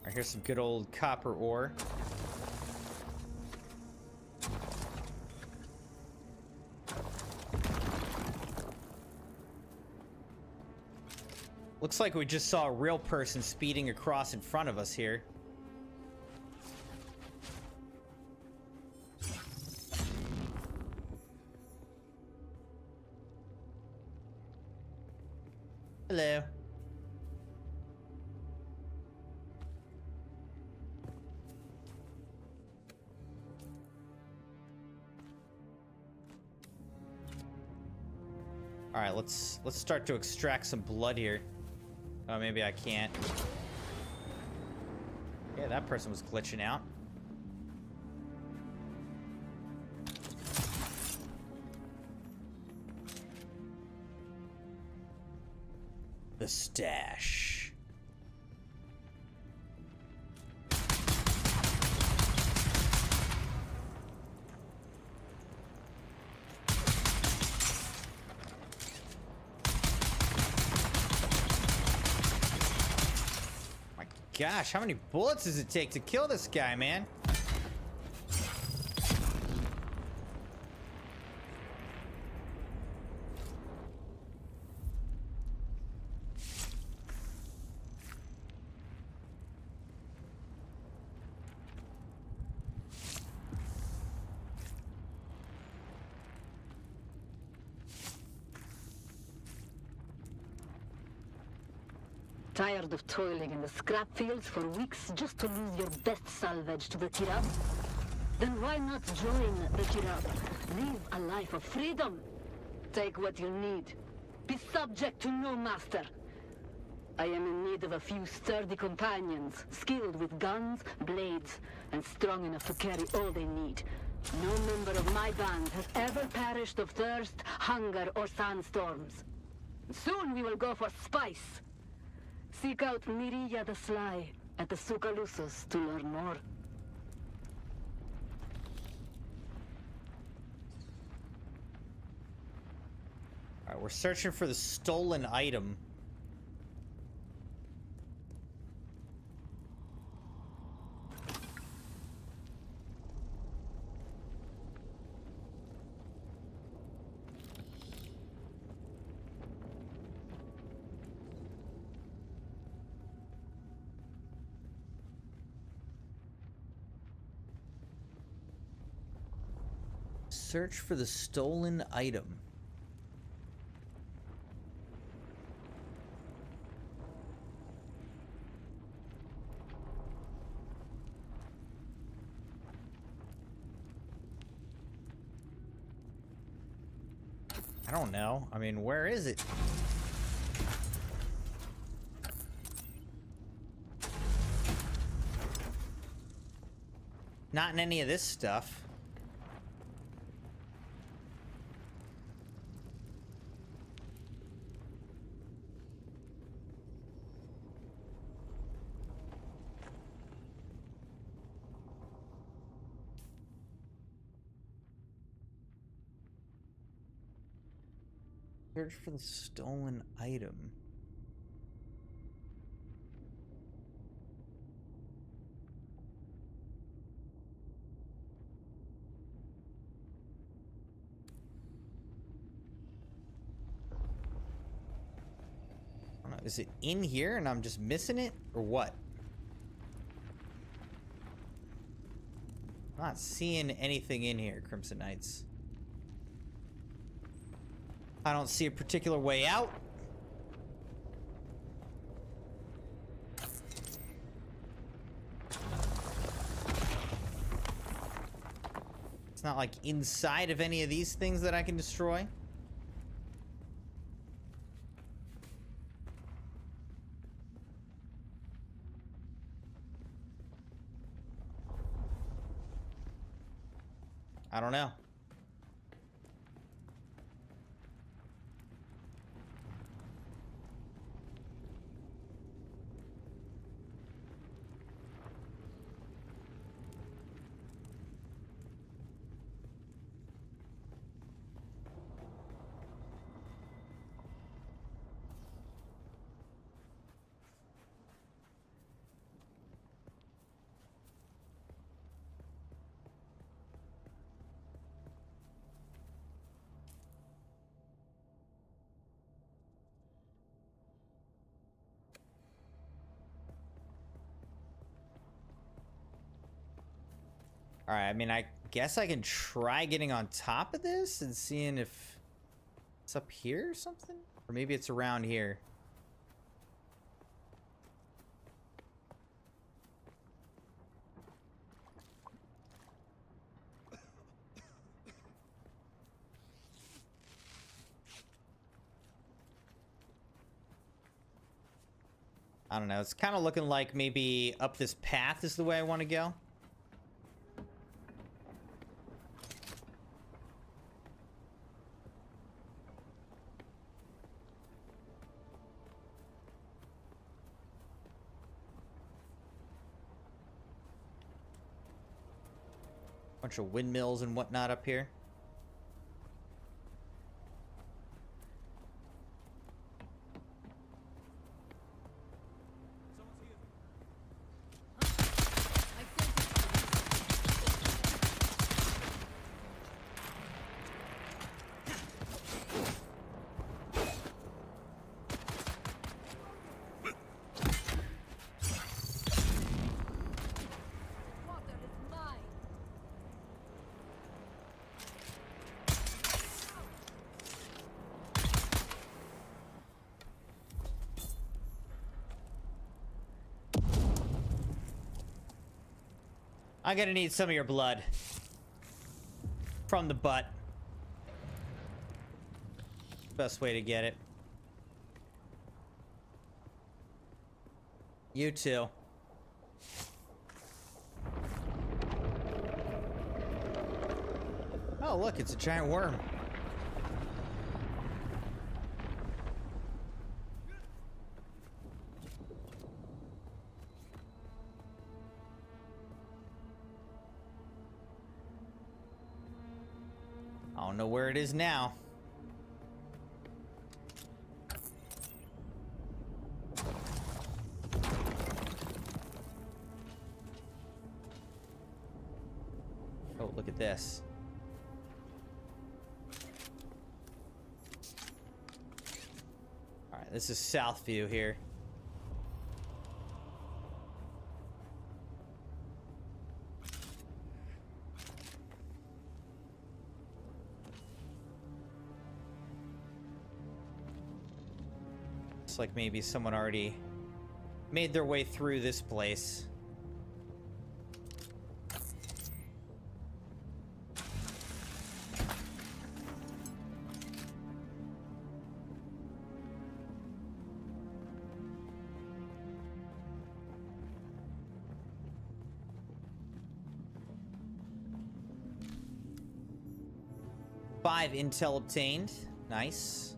Alright, here's some good old copper ore. Looks like we just saw a real person speeding across in front of us here. Hello. All right, let's start to extract some blood here. Oh, maybe I can't. Yeah, that person was glitching out. The stash. My gosh, how many bullets does it take to kill this guy, man? Tired of toiling in the scrap fields for weeks just to lose your best salvage to the Tirab? Then why not join the Tirab? Live a life of freedom. Take what you need. Be subject to no master. I am in need of a few sturdy companions, skilled with guns, blades, and strong enough to carry all they need. No member of my band has ever perished of thirst, hunger, or sandstorms. Soon we will go for spice. Seek out Mirilla the Sly at the Sucalusos to learn more. Alright, we're searching for the stolen item. Search for the stolen item. I don't know. I mean, where is it? Not in any of this stuff. Search for the stolen item. I don't know, is it in here and I'm just missing it, or what? I'm not seeing anything in here, Crimson Knights. I don't see a particular way out. It's not like inside of any of these things that I can destroy. I don't know. All right, I mean, I guess I can try getting on top of this and seeing if it's up here or something? Or maybe it's around here. I don't know. It's kind of looking like maybe up this path is the way I want to go. Bunch of windmills and whatnot up here. I'm gonna need some of your blood. From the butt. Best way to get it. You too. Oh, look, it's a giant worm. I don't know where it is now. Oh, look at this. All right, this is south view here. Looks like maybe someone already made their way through this place. Five intel obtained. Nice.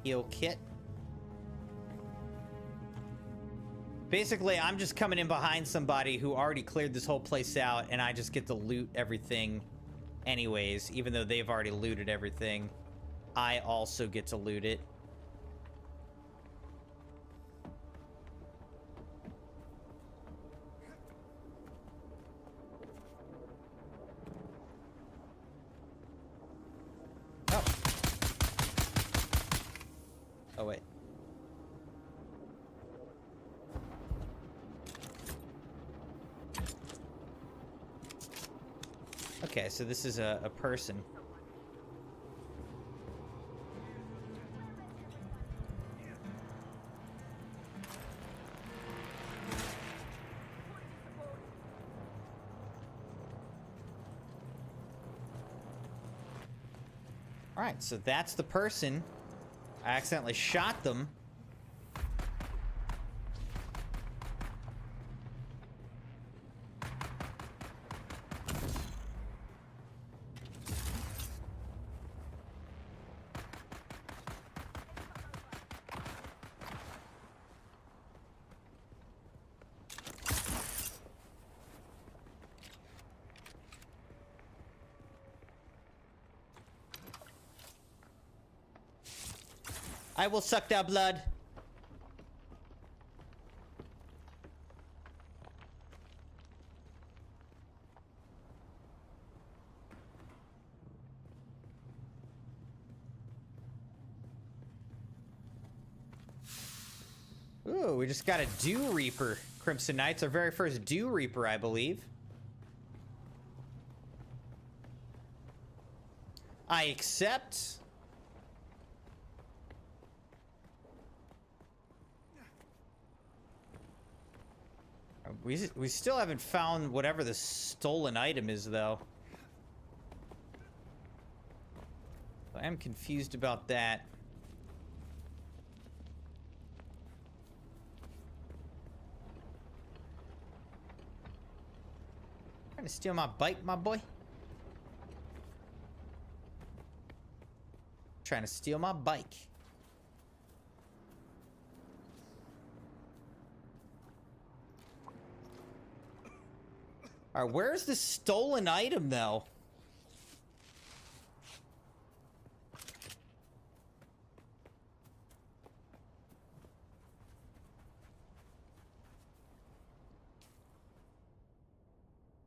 Heal kit. Basically, I'm just coming in behind somebody who already cleared this whole place out, and I just get to loot everything anyways. Even though they've already looted everything, I also get to loot it. Oh, wait. Okay, so this is a person. All right, so that's the person. I accidentally shot them. I will suck that blood. Ooh, we just got a Dew Reaper. Crimson Knights, our very first Dew Reaper, I believe. I accept. We still haven't found whatever the stolen item is, though. I am confused about that. Trying to steal my bike, my boy. Trying to steal my bike. All right, where's the stolen item, though?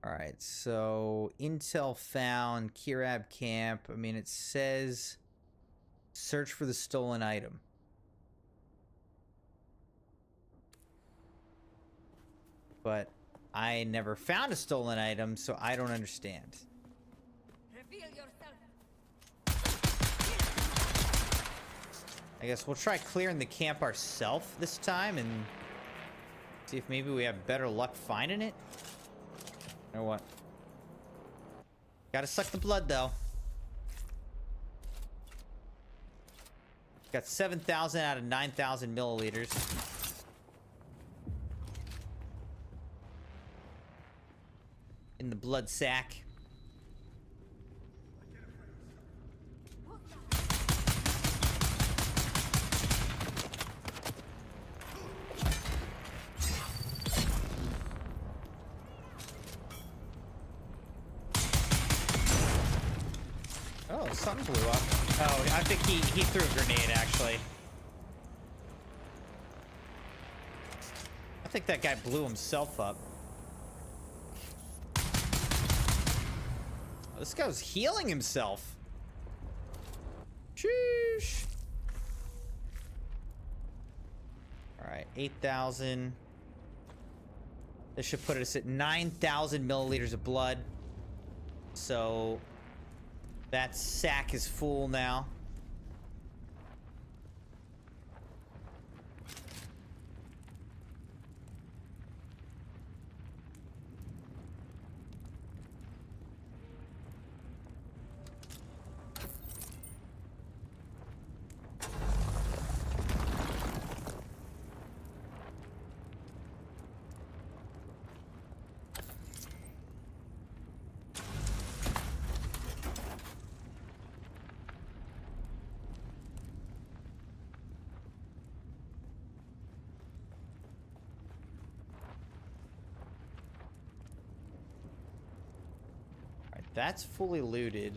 All right, so intel found, Kirab camp. I mean, it says search for the stolen item. But I never found a stolen item, so I don't understand. Reveal yourself. I guess we'll try clearing the camp ourselves this time and see if maybe we have better luck finding it. Or what? Gotta suck the blood, though. Got 7,000 out of 9,000 milliliters. In the blood sack. Oh, something blew up. Oh, I think he threw a grenade, actually. I think that guy blew himself up. Oh, this guy was healing himself. Sheesh. All right, 8,000. This should put us at 9,000 milliliters of blood. So that sack is full now. That's fully looted.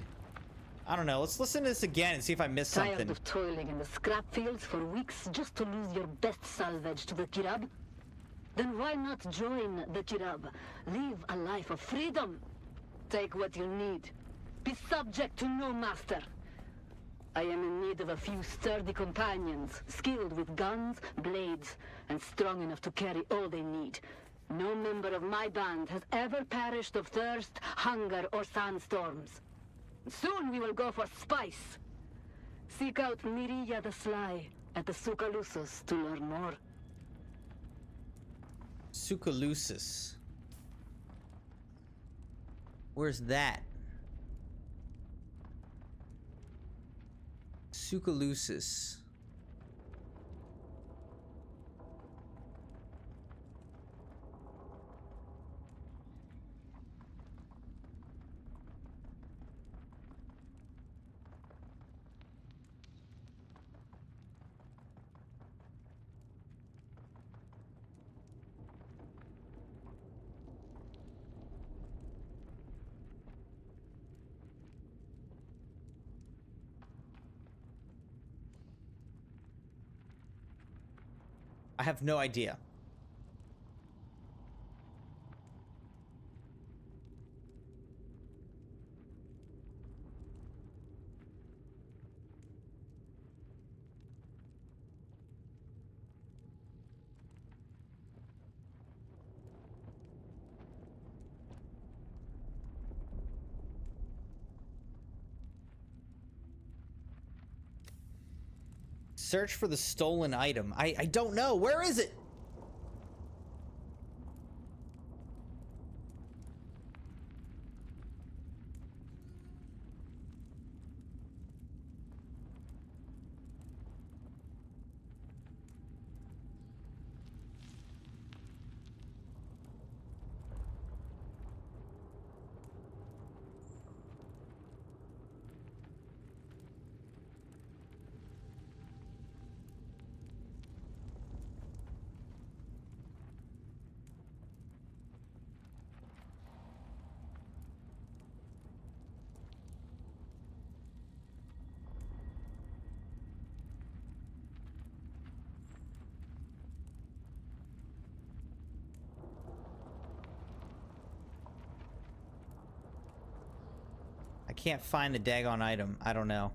I don't know. Let's listen to this again and see if I missed something. Tired of toiling in the scrap fields for weeks just to lose your best salvage to the Kirab? Then why not join the Kirab? Live a life of freedom. Take what you need. Be subject to no master. I am in need of a few sturdy companions, skilled with guns, blades, and strong enough to carry all they need. No member of my band has ever perished of thirst, hunger, or sandstorms. Soon we will go for spice. Seek out Mirilla the Sly at the Sucalusus to learn more. Sucalusus. Where's that? Sucalusus. I have no idea. Search for the stolen item. I don't know. Where is it? can't find the daggone item? I don't know.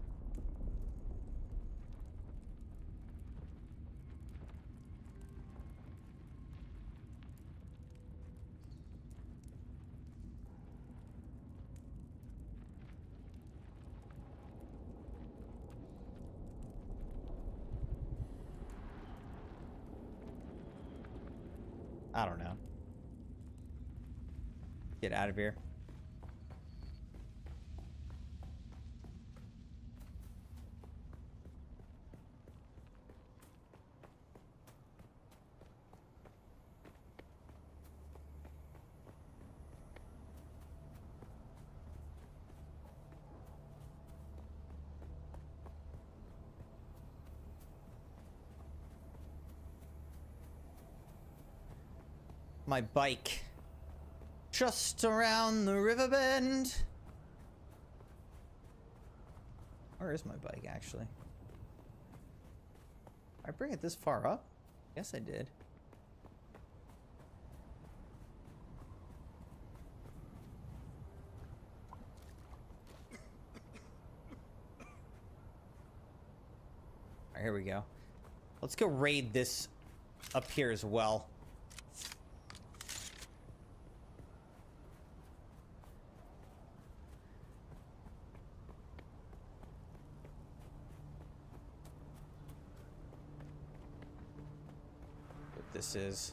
I don't know. Get out of here. My bike. Just around the river bend. Where is my bike, actually? I bring it this far up? Yes, I did. Alright, here we go. Let's go raid this up here as well. This is.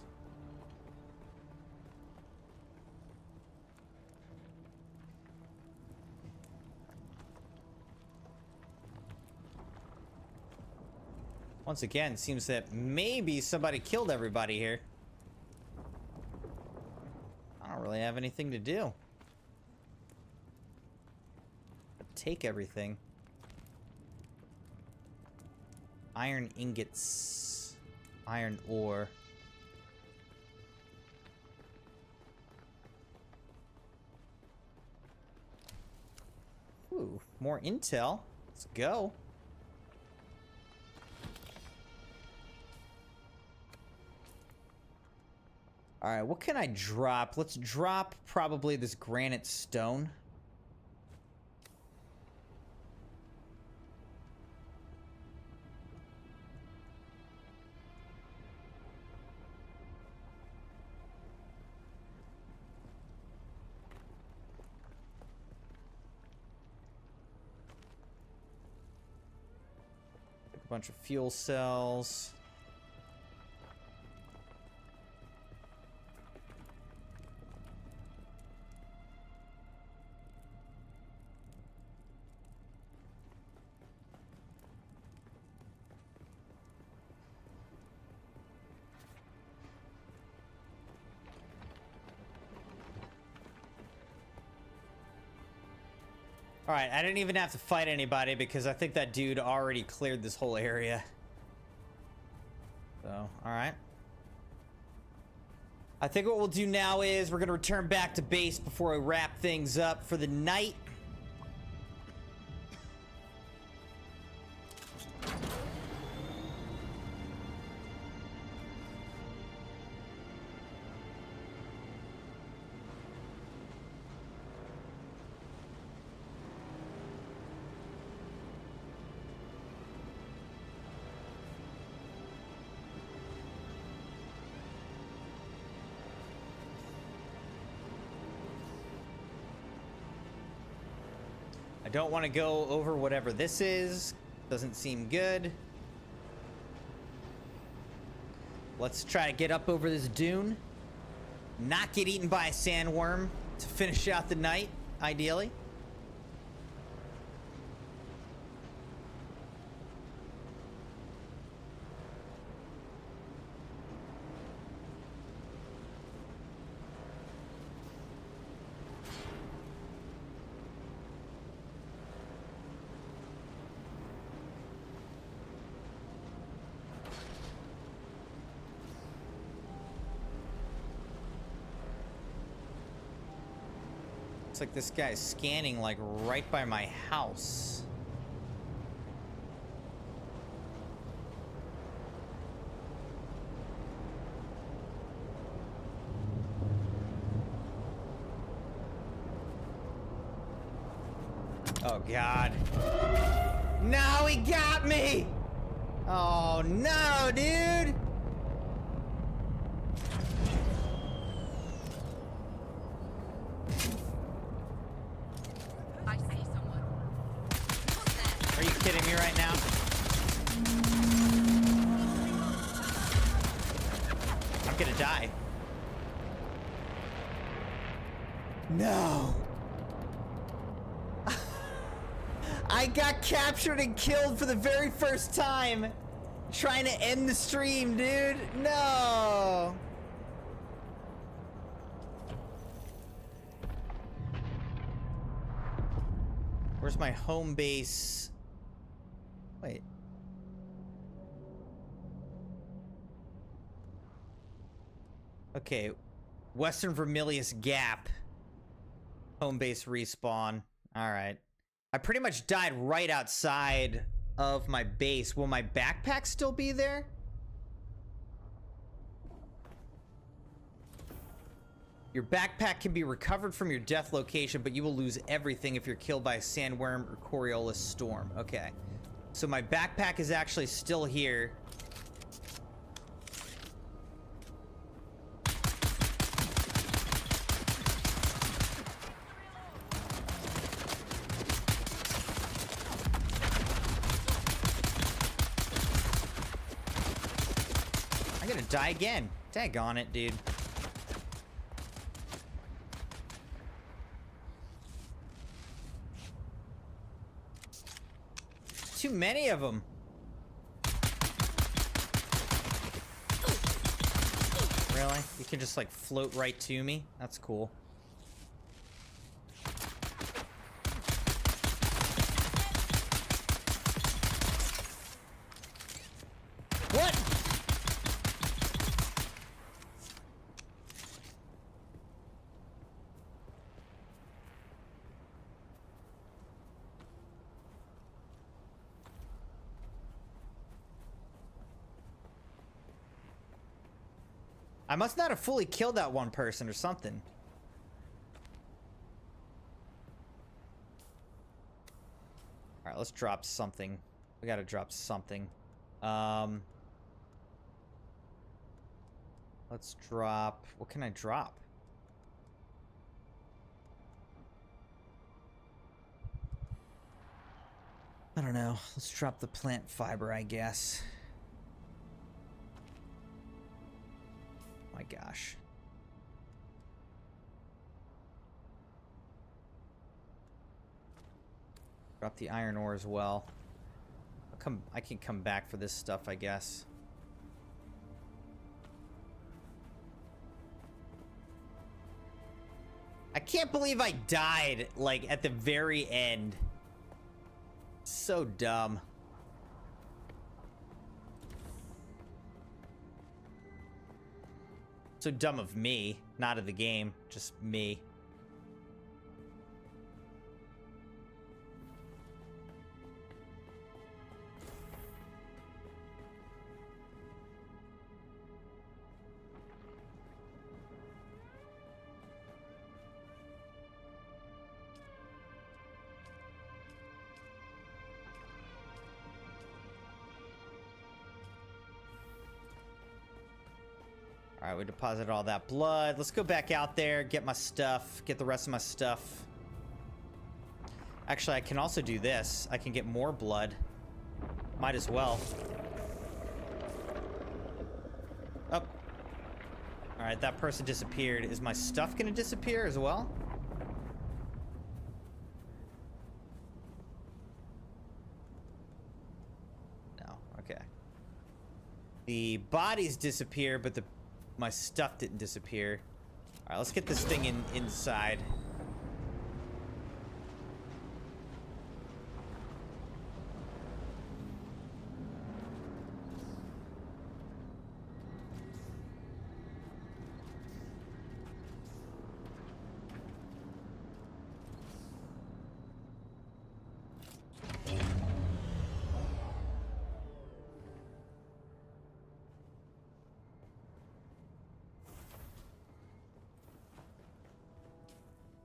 Once again, seems that maybe somebody killed everybody here. I don't really have anything to do. Take everything. Iron ingots. Iron ore. Ooh, more intel. Let's go. Alright, what can I drop? Let's drop probably this granite stone. Bunch of fuel cells. Alright, I didn't even have to fight anybody because I think that dude already cleared this whole area. So, alright. I think what we'll do now is we're going to return back to base before we wrap things up for the night. I don't want to go over whatever this is. Doesn't seem good. Let's try to get up over this dune. Not get eaten by a sandworm to finish out the night, ideally. Like this guy's scanning like right by my house. Oh, God. No, he got me! Oh, no, dude! I see someone. Are you kidding me right now? I'm gonna die. No! I got captured and killed for the very first time! Trying to end the stream, dude! No! Where's my home base? Wait. Okay. Western Vermilius Gap. Home base respawn. Alright. I pretty much died right outside of my base. Will my backpack still be there? Your backpack can be recovered from your death location, but you will lose everything if you're killed by a sandworm or Coriolis storm. Okay. So my backpack is actually still here. I'm gonna die again. Daggone it, dude. Too many of them. Really? You can just like float right to me? That's cool. What? I must not have fully killed that one person or something. Alright, let's drop something. We gotta drop something. Let's drop... What can I drop? I don't know. Let's drop the plant fiber, I guess. My gosh. Drop the iron ore as well. I can come back for this stuff, I guess. I can't believe I died, like, at the very end. So dumb. So dumb of me, not of the game, just me. All right, we deposited all that blood. Let's go back out there, get my stuff, get the rest of my stuff. Actually, I can also do this. I can get more blood. Might as well. Oh. All right, that person disappeared. Is my stuff gonna disappear as well? No, okay. The bodies disappear, but my stuff didn't disappear. All right, let's get this thing inside.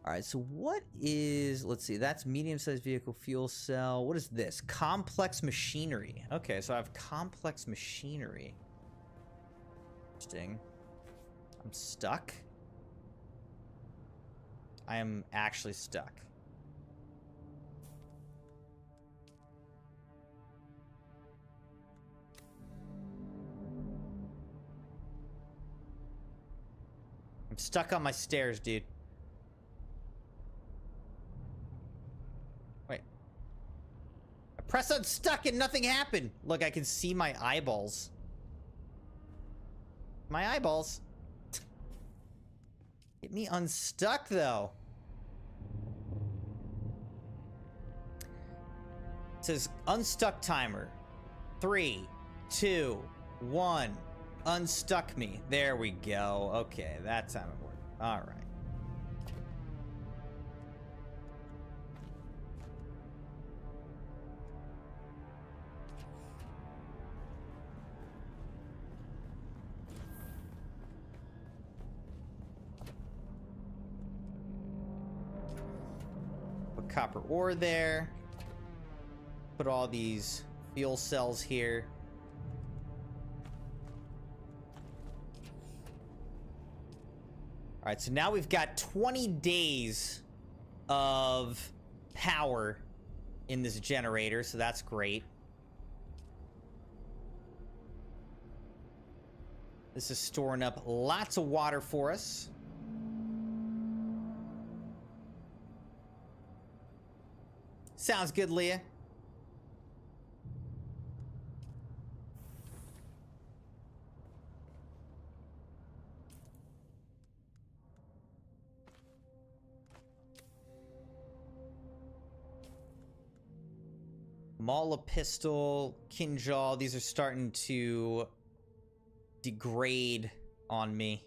All right, so what is, let's see, that's medium-sized vehicle fuel cell. What is this? Complex machinery. Okay, so I have complex machinery. Interesting. I'm stuck. I am actually stuck. I'm stuck on my stairs, dude. Wait. I pressed unstuck and nothing happened. Look, I can see my eyeballs. My eyeballs. Get me unstuck, though. It says unstuck timer. 3, 2, 1. Unstuck me. There we go. Okay, that's how it works. All right. Put copper ore there. Put all these fuel cells here. All right, so now we've got 20 days of power in this generator, so that's great. This is storing up lots of water for us. Sounds good, Leah. Mala pistol, Kinjal, these are starting to degrade on me.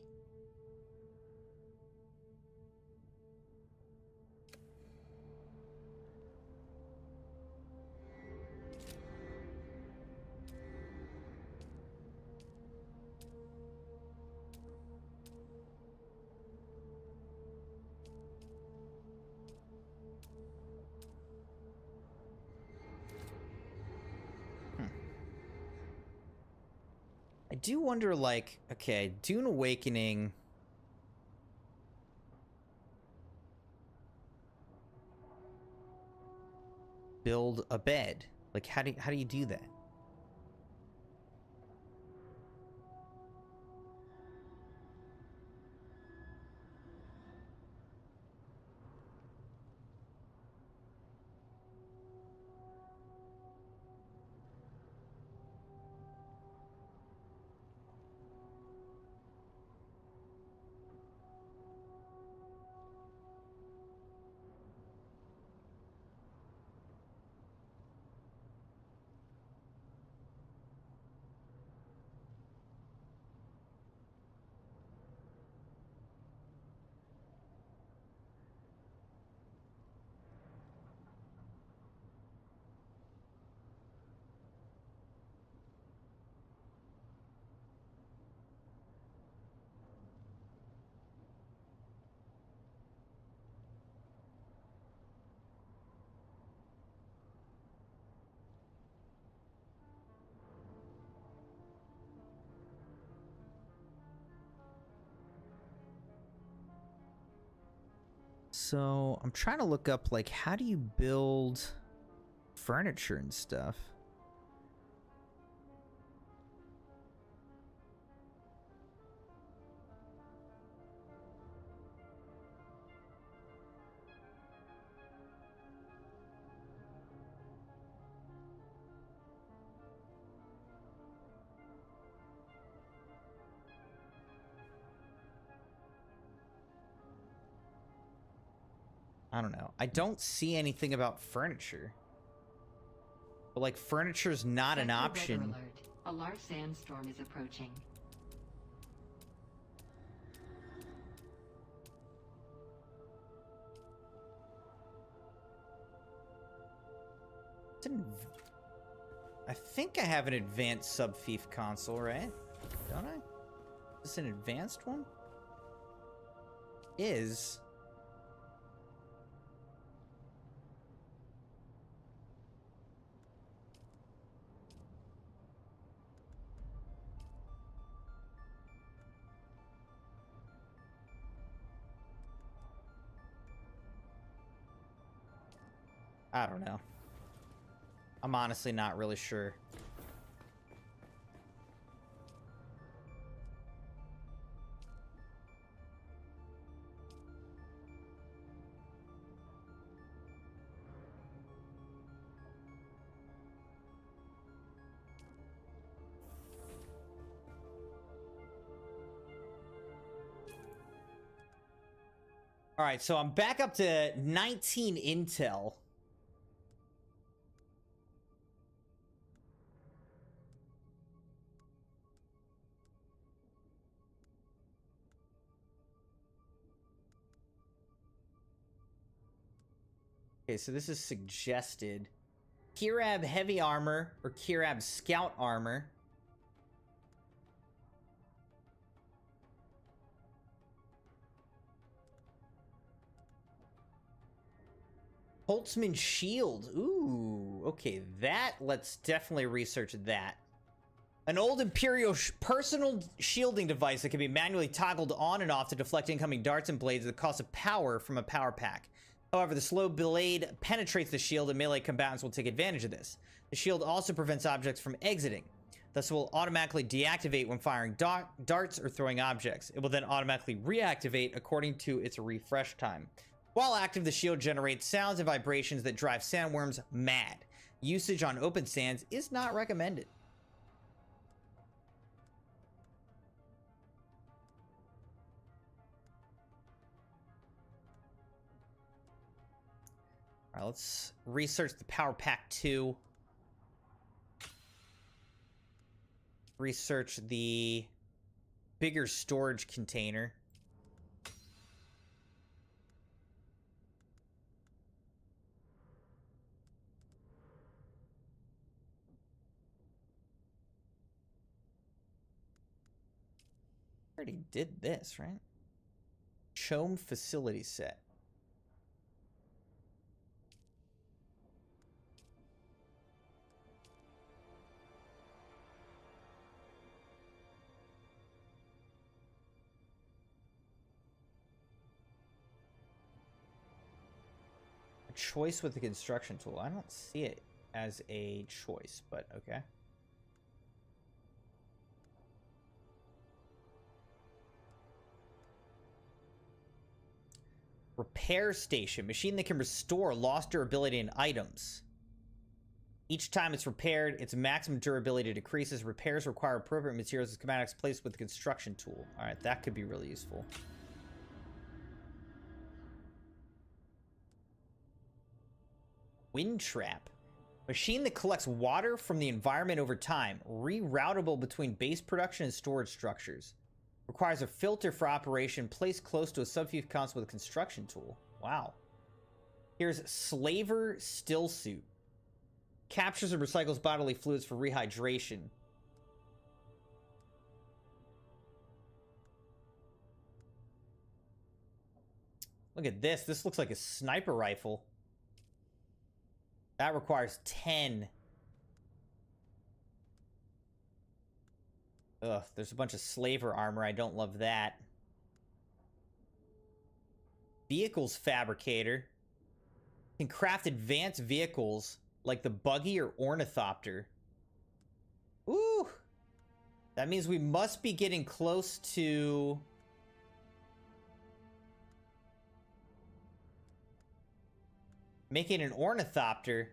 I do wonder, like, okay, Dune Awakening. Build a bed. Like, how do you do that? So I'm trying to look up, like, how do you build furniture and stuff? I don't know. I don't see anything about furniture. But, like, furniture's not an option. Weather alert. A large sandstorm is approaching. I think I have an advanced sub-fief console, right? Don't I? Is this an advanced one? Is... I don't know. I'm honestly not really sure. All right, so I'm back up to 19 intel. Okay, so this is suggested. Kirab heavy armor or Kirab scout armor. Holtzman shield. Ooh, okay, let's definitely research that. An old Imperial personal shielding device that can be manually toggled on and off to deflect incoming darts and blades at the cost of power from a power pack. However, the slow blade penetrates the shield and melee combatants will take advantage of this. The shield also prevents objects from exiting. Thus, it will automatically deactivate when firing darts or throwing objects. It will then automatically reactivate according to its refresh time. While active, the shield generates sounds and vibrations that drive sandworms mad. Usage on open sands is not recommended. All right, let's research the Power Pack 2. Research the bigger storage container. Already did this, right? Chome facility set. A choice with the construction tool. I don't see it as a choice, but okay. Repair station. Machine that can restore lost durability in items. Each time it's repaired, its maximum durability decreases. Repairs require appropriate materials and schematics placed with the construction tool. Alright, that could be really useful. Wind trap. Machine that collects water from the environment over time. Reroutable between base production and storage structures. Requires a filter for operation placed close to a subfuse console with a construction tool. Wow. Here's Slaver Still Suit. Captures and recycles bodily fluids for rehydration. Look at this. This looks like a sniper rifle. That requires 10. Ugh, there's a bunch of slaver armor. I don't love that. Vehicles fabricator. Can craft advanced vehicles like the buggy or ornithopter. Ooh. That means we must be getting close to... making an ornithopter.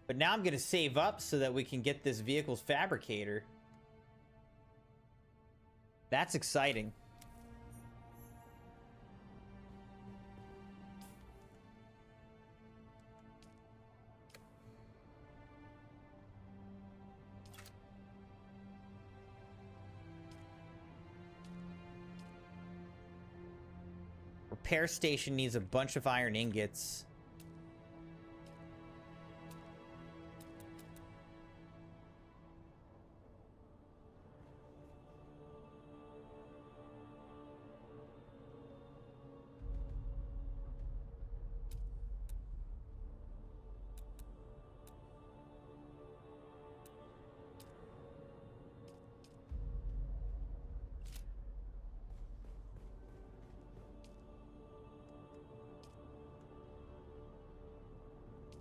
But now I'm going to save up so that we can get this vehicles fabricator. That's exciting. Repair station needs a bunch of iron ingots.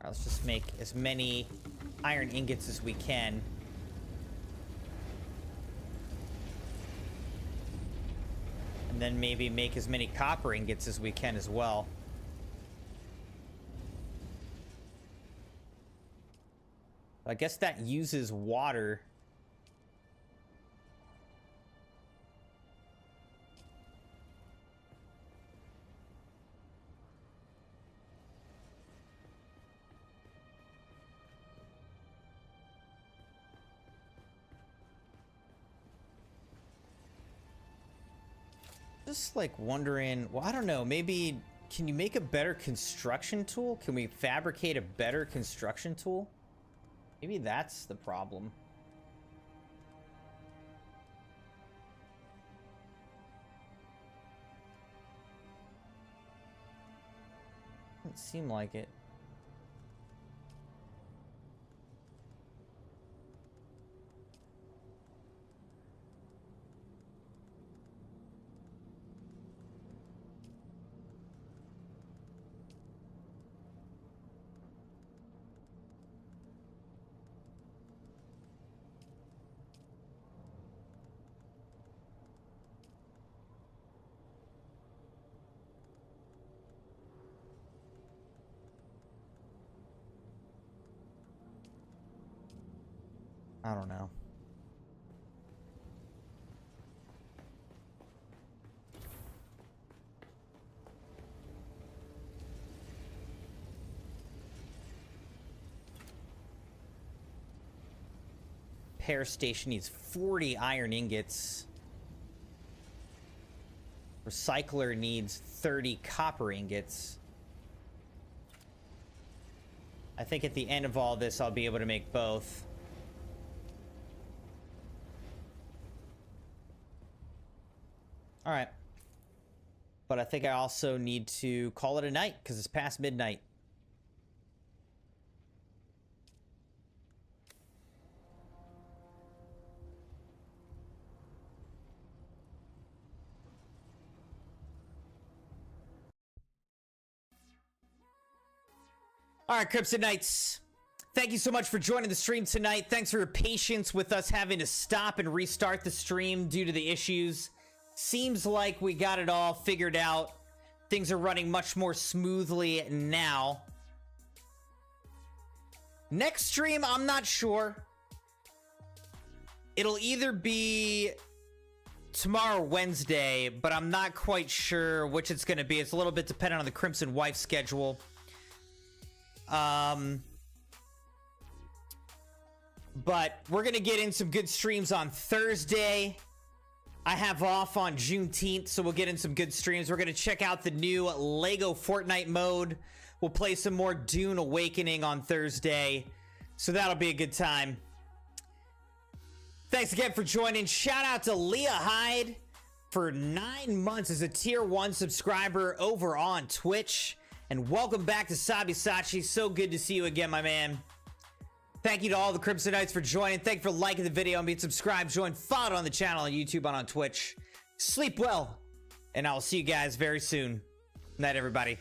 All right, let's just make as many iron ingots as we can. And then maybe make as many copper ingots as we can as well. I guess that uses water. Just like wondering, well, I don't know, maybe can you make a better construction tool? Can we fabricate a better construction tool? Maybe that's the problem. Doesn't seem like it. I don't know. Repair station needs 40 iron ingots. Recycler needs 30 copper ingots. I think at the end of all this, I'll be able to make both. All right. But I think I also need to call it a night because it's past midnight. All right, Crimson Knights. Thank you so much for joining the stream tonight. Thanks for your patience with us having to stop and restart the stream due to the issues. Seems like we got it all figured out. Things are running much more smoothly now. Next stream, I'm not sure. It'll either be tomorrow or Wednesday, but I'm not quite sure which it's going to be. It's a little bit dependent on the Crimson Wife schedule. But we're going to get in some good streams on Thursday. I have off on Juneteenth, so we'll get in some good streams. We're going to check out the new Lego Fortnite mode. We'll play some more Dune Awakening on Thursday. So that'll be a good time. Thanks again for joining. Shout out to Leah Hyde for 9 months as a tier 1 subscriber over on Twitch. And welcome back to Sabi-Sachi. So good to see you again, my man. Thank you to all the Crimson Knights for joining. Thank you for liking the video and being subscribed. Join, follow on the channel on YouTube and on Twitch. Sleep well, and I will see you guys very soon. Night, everybody.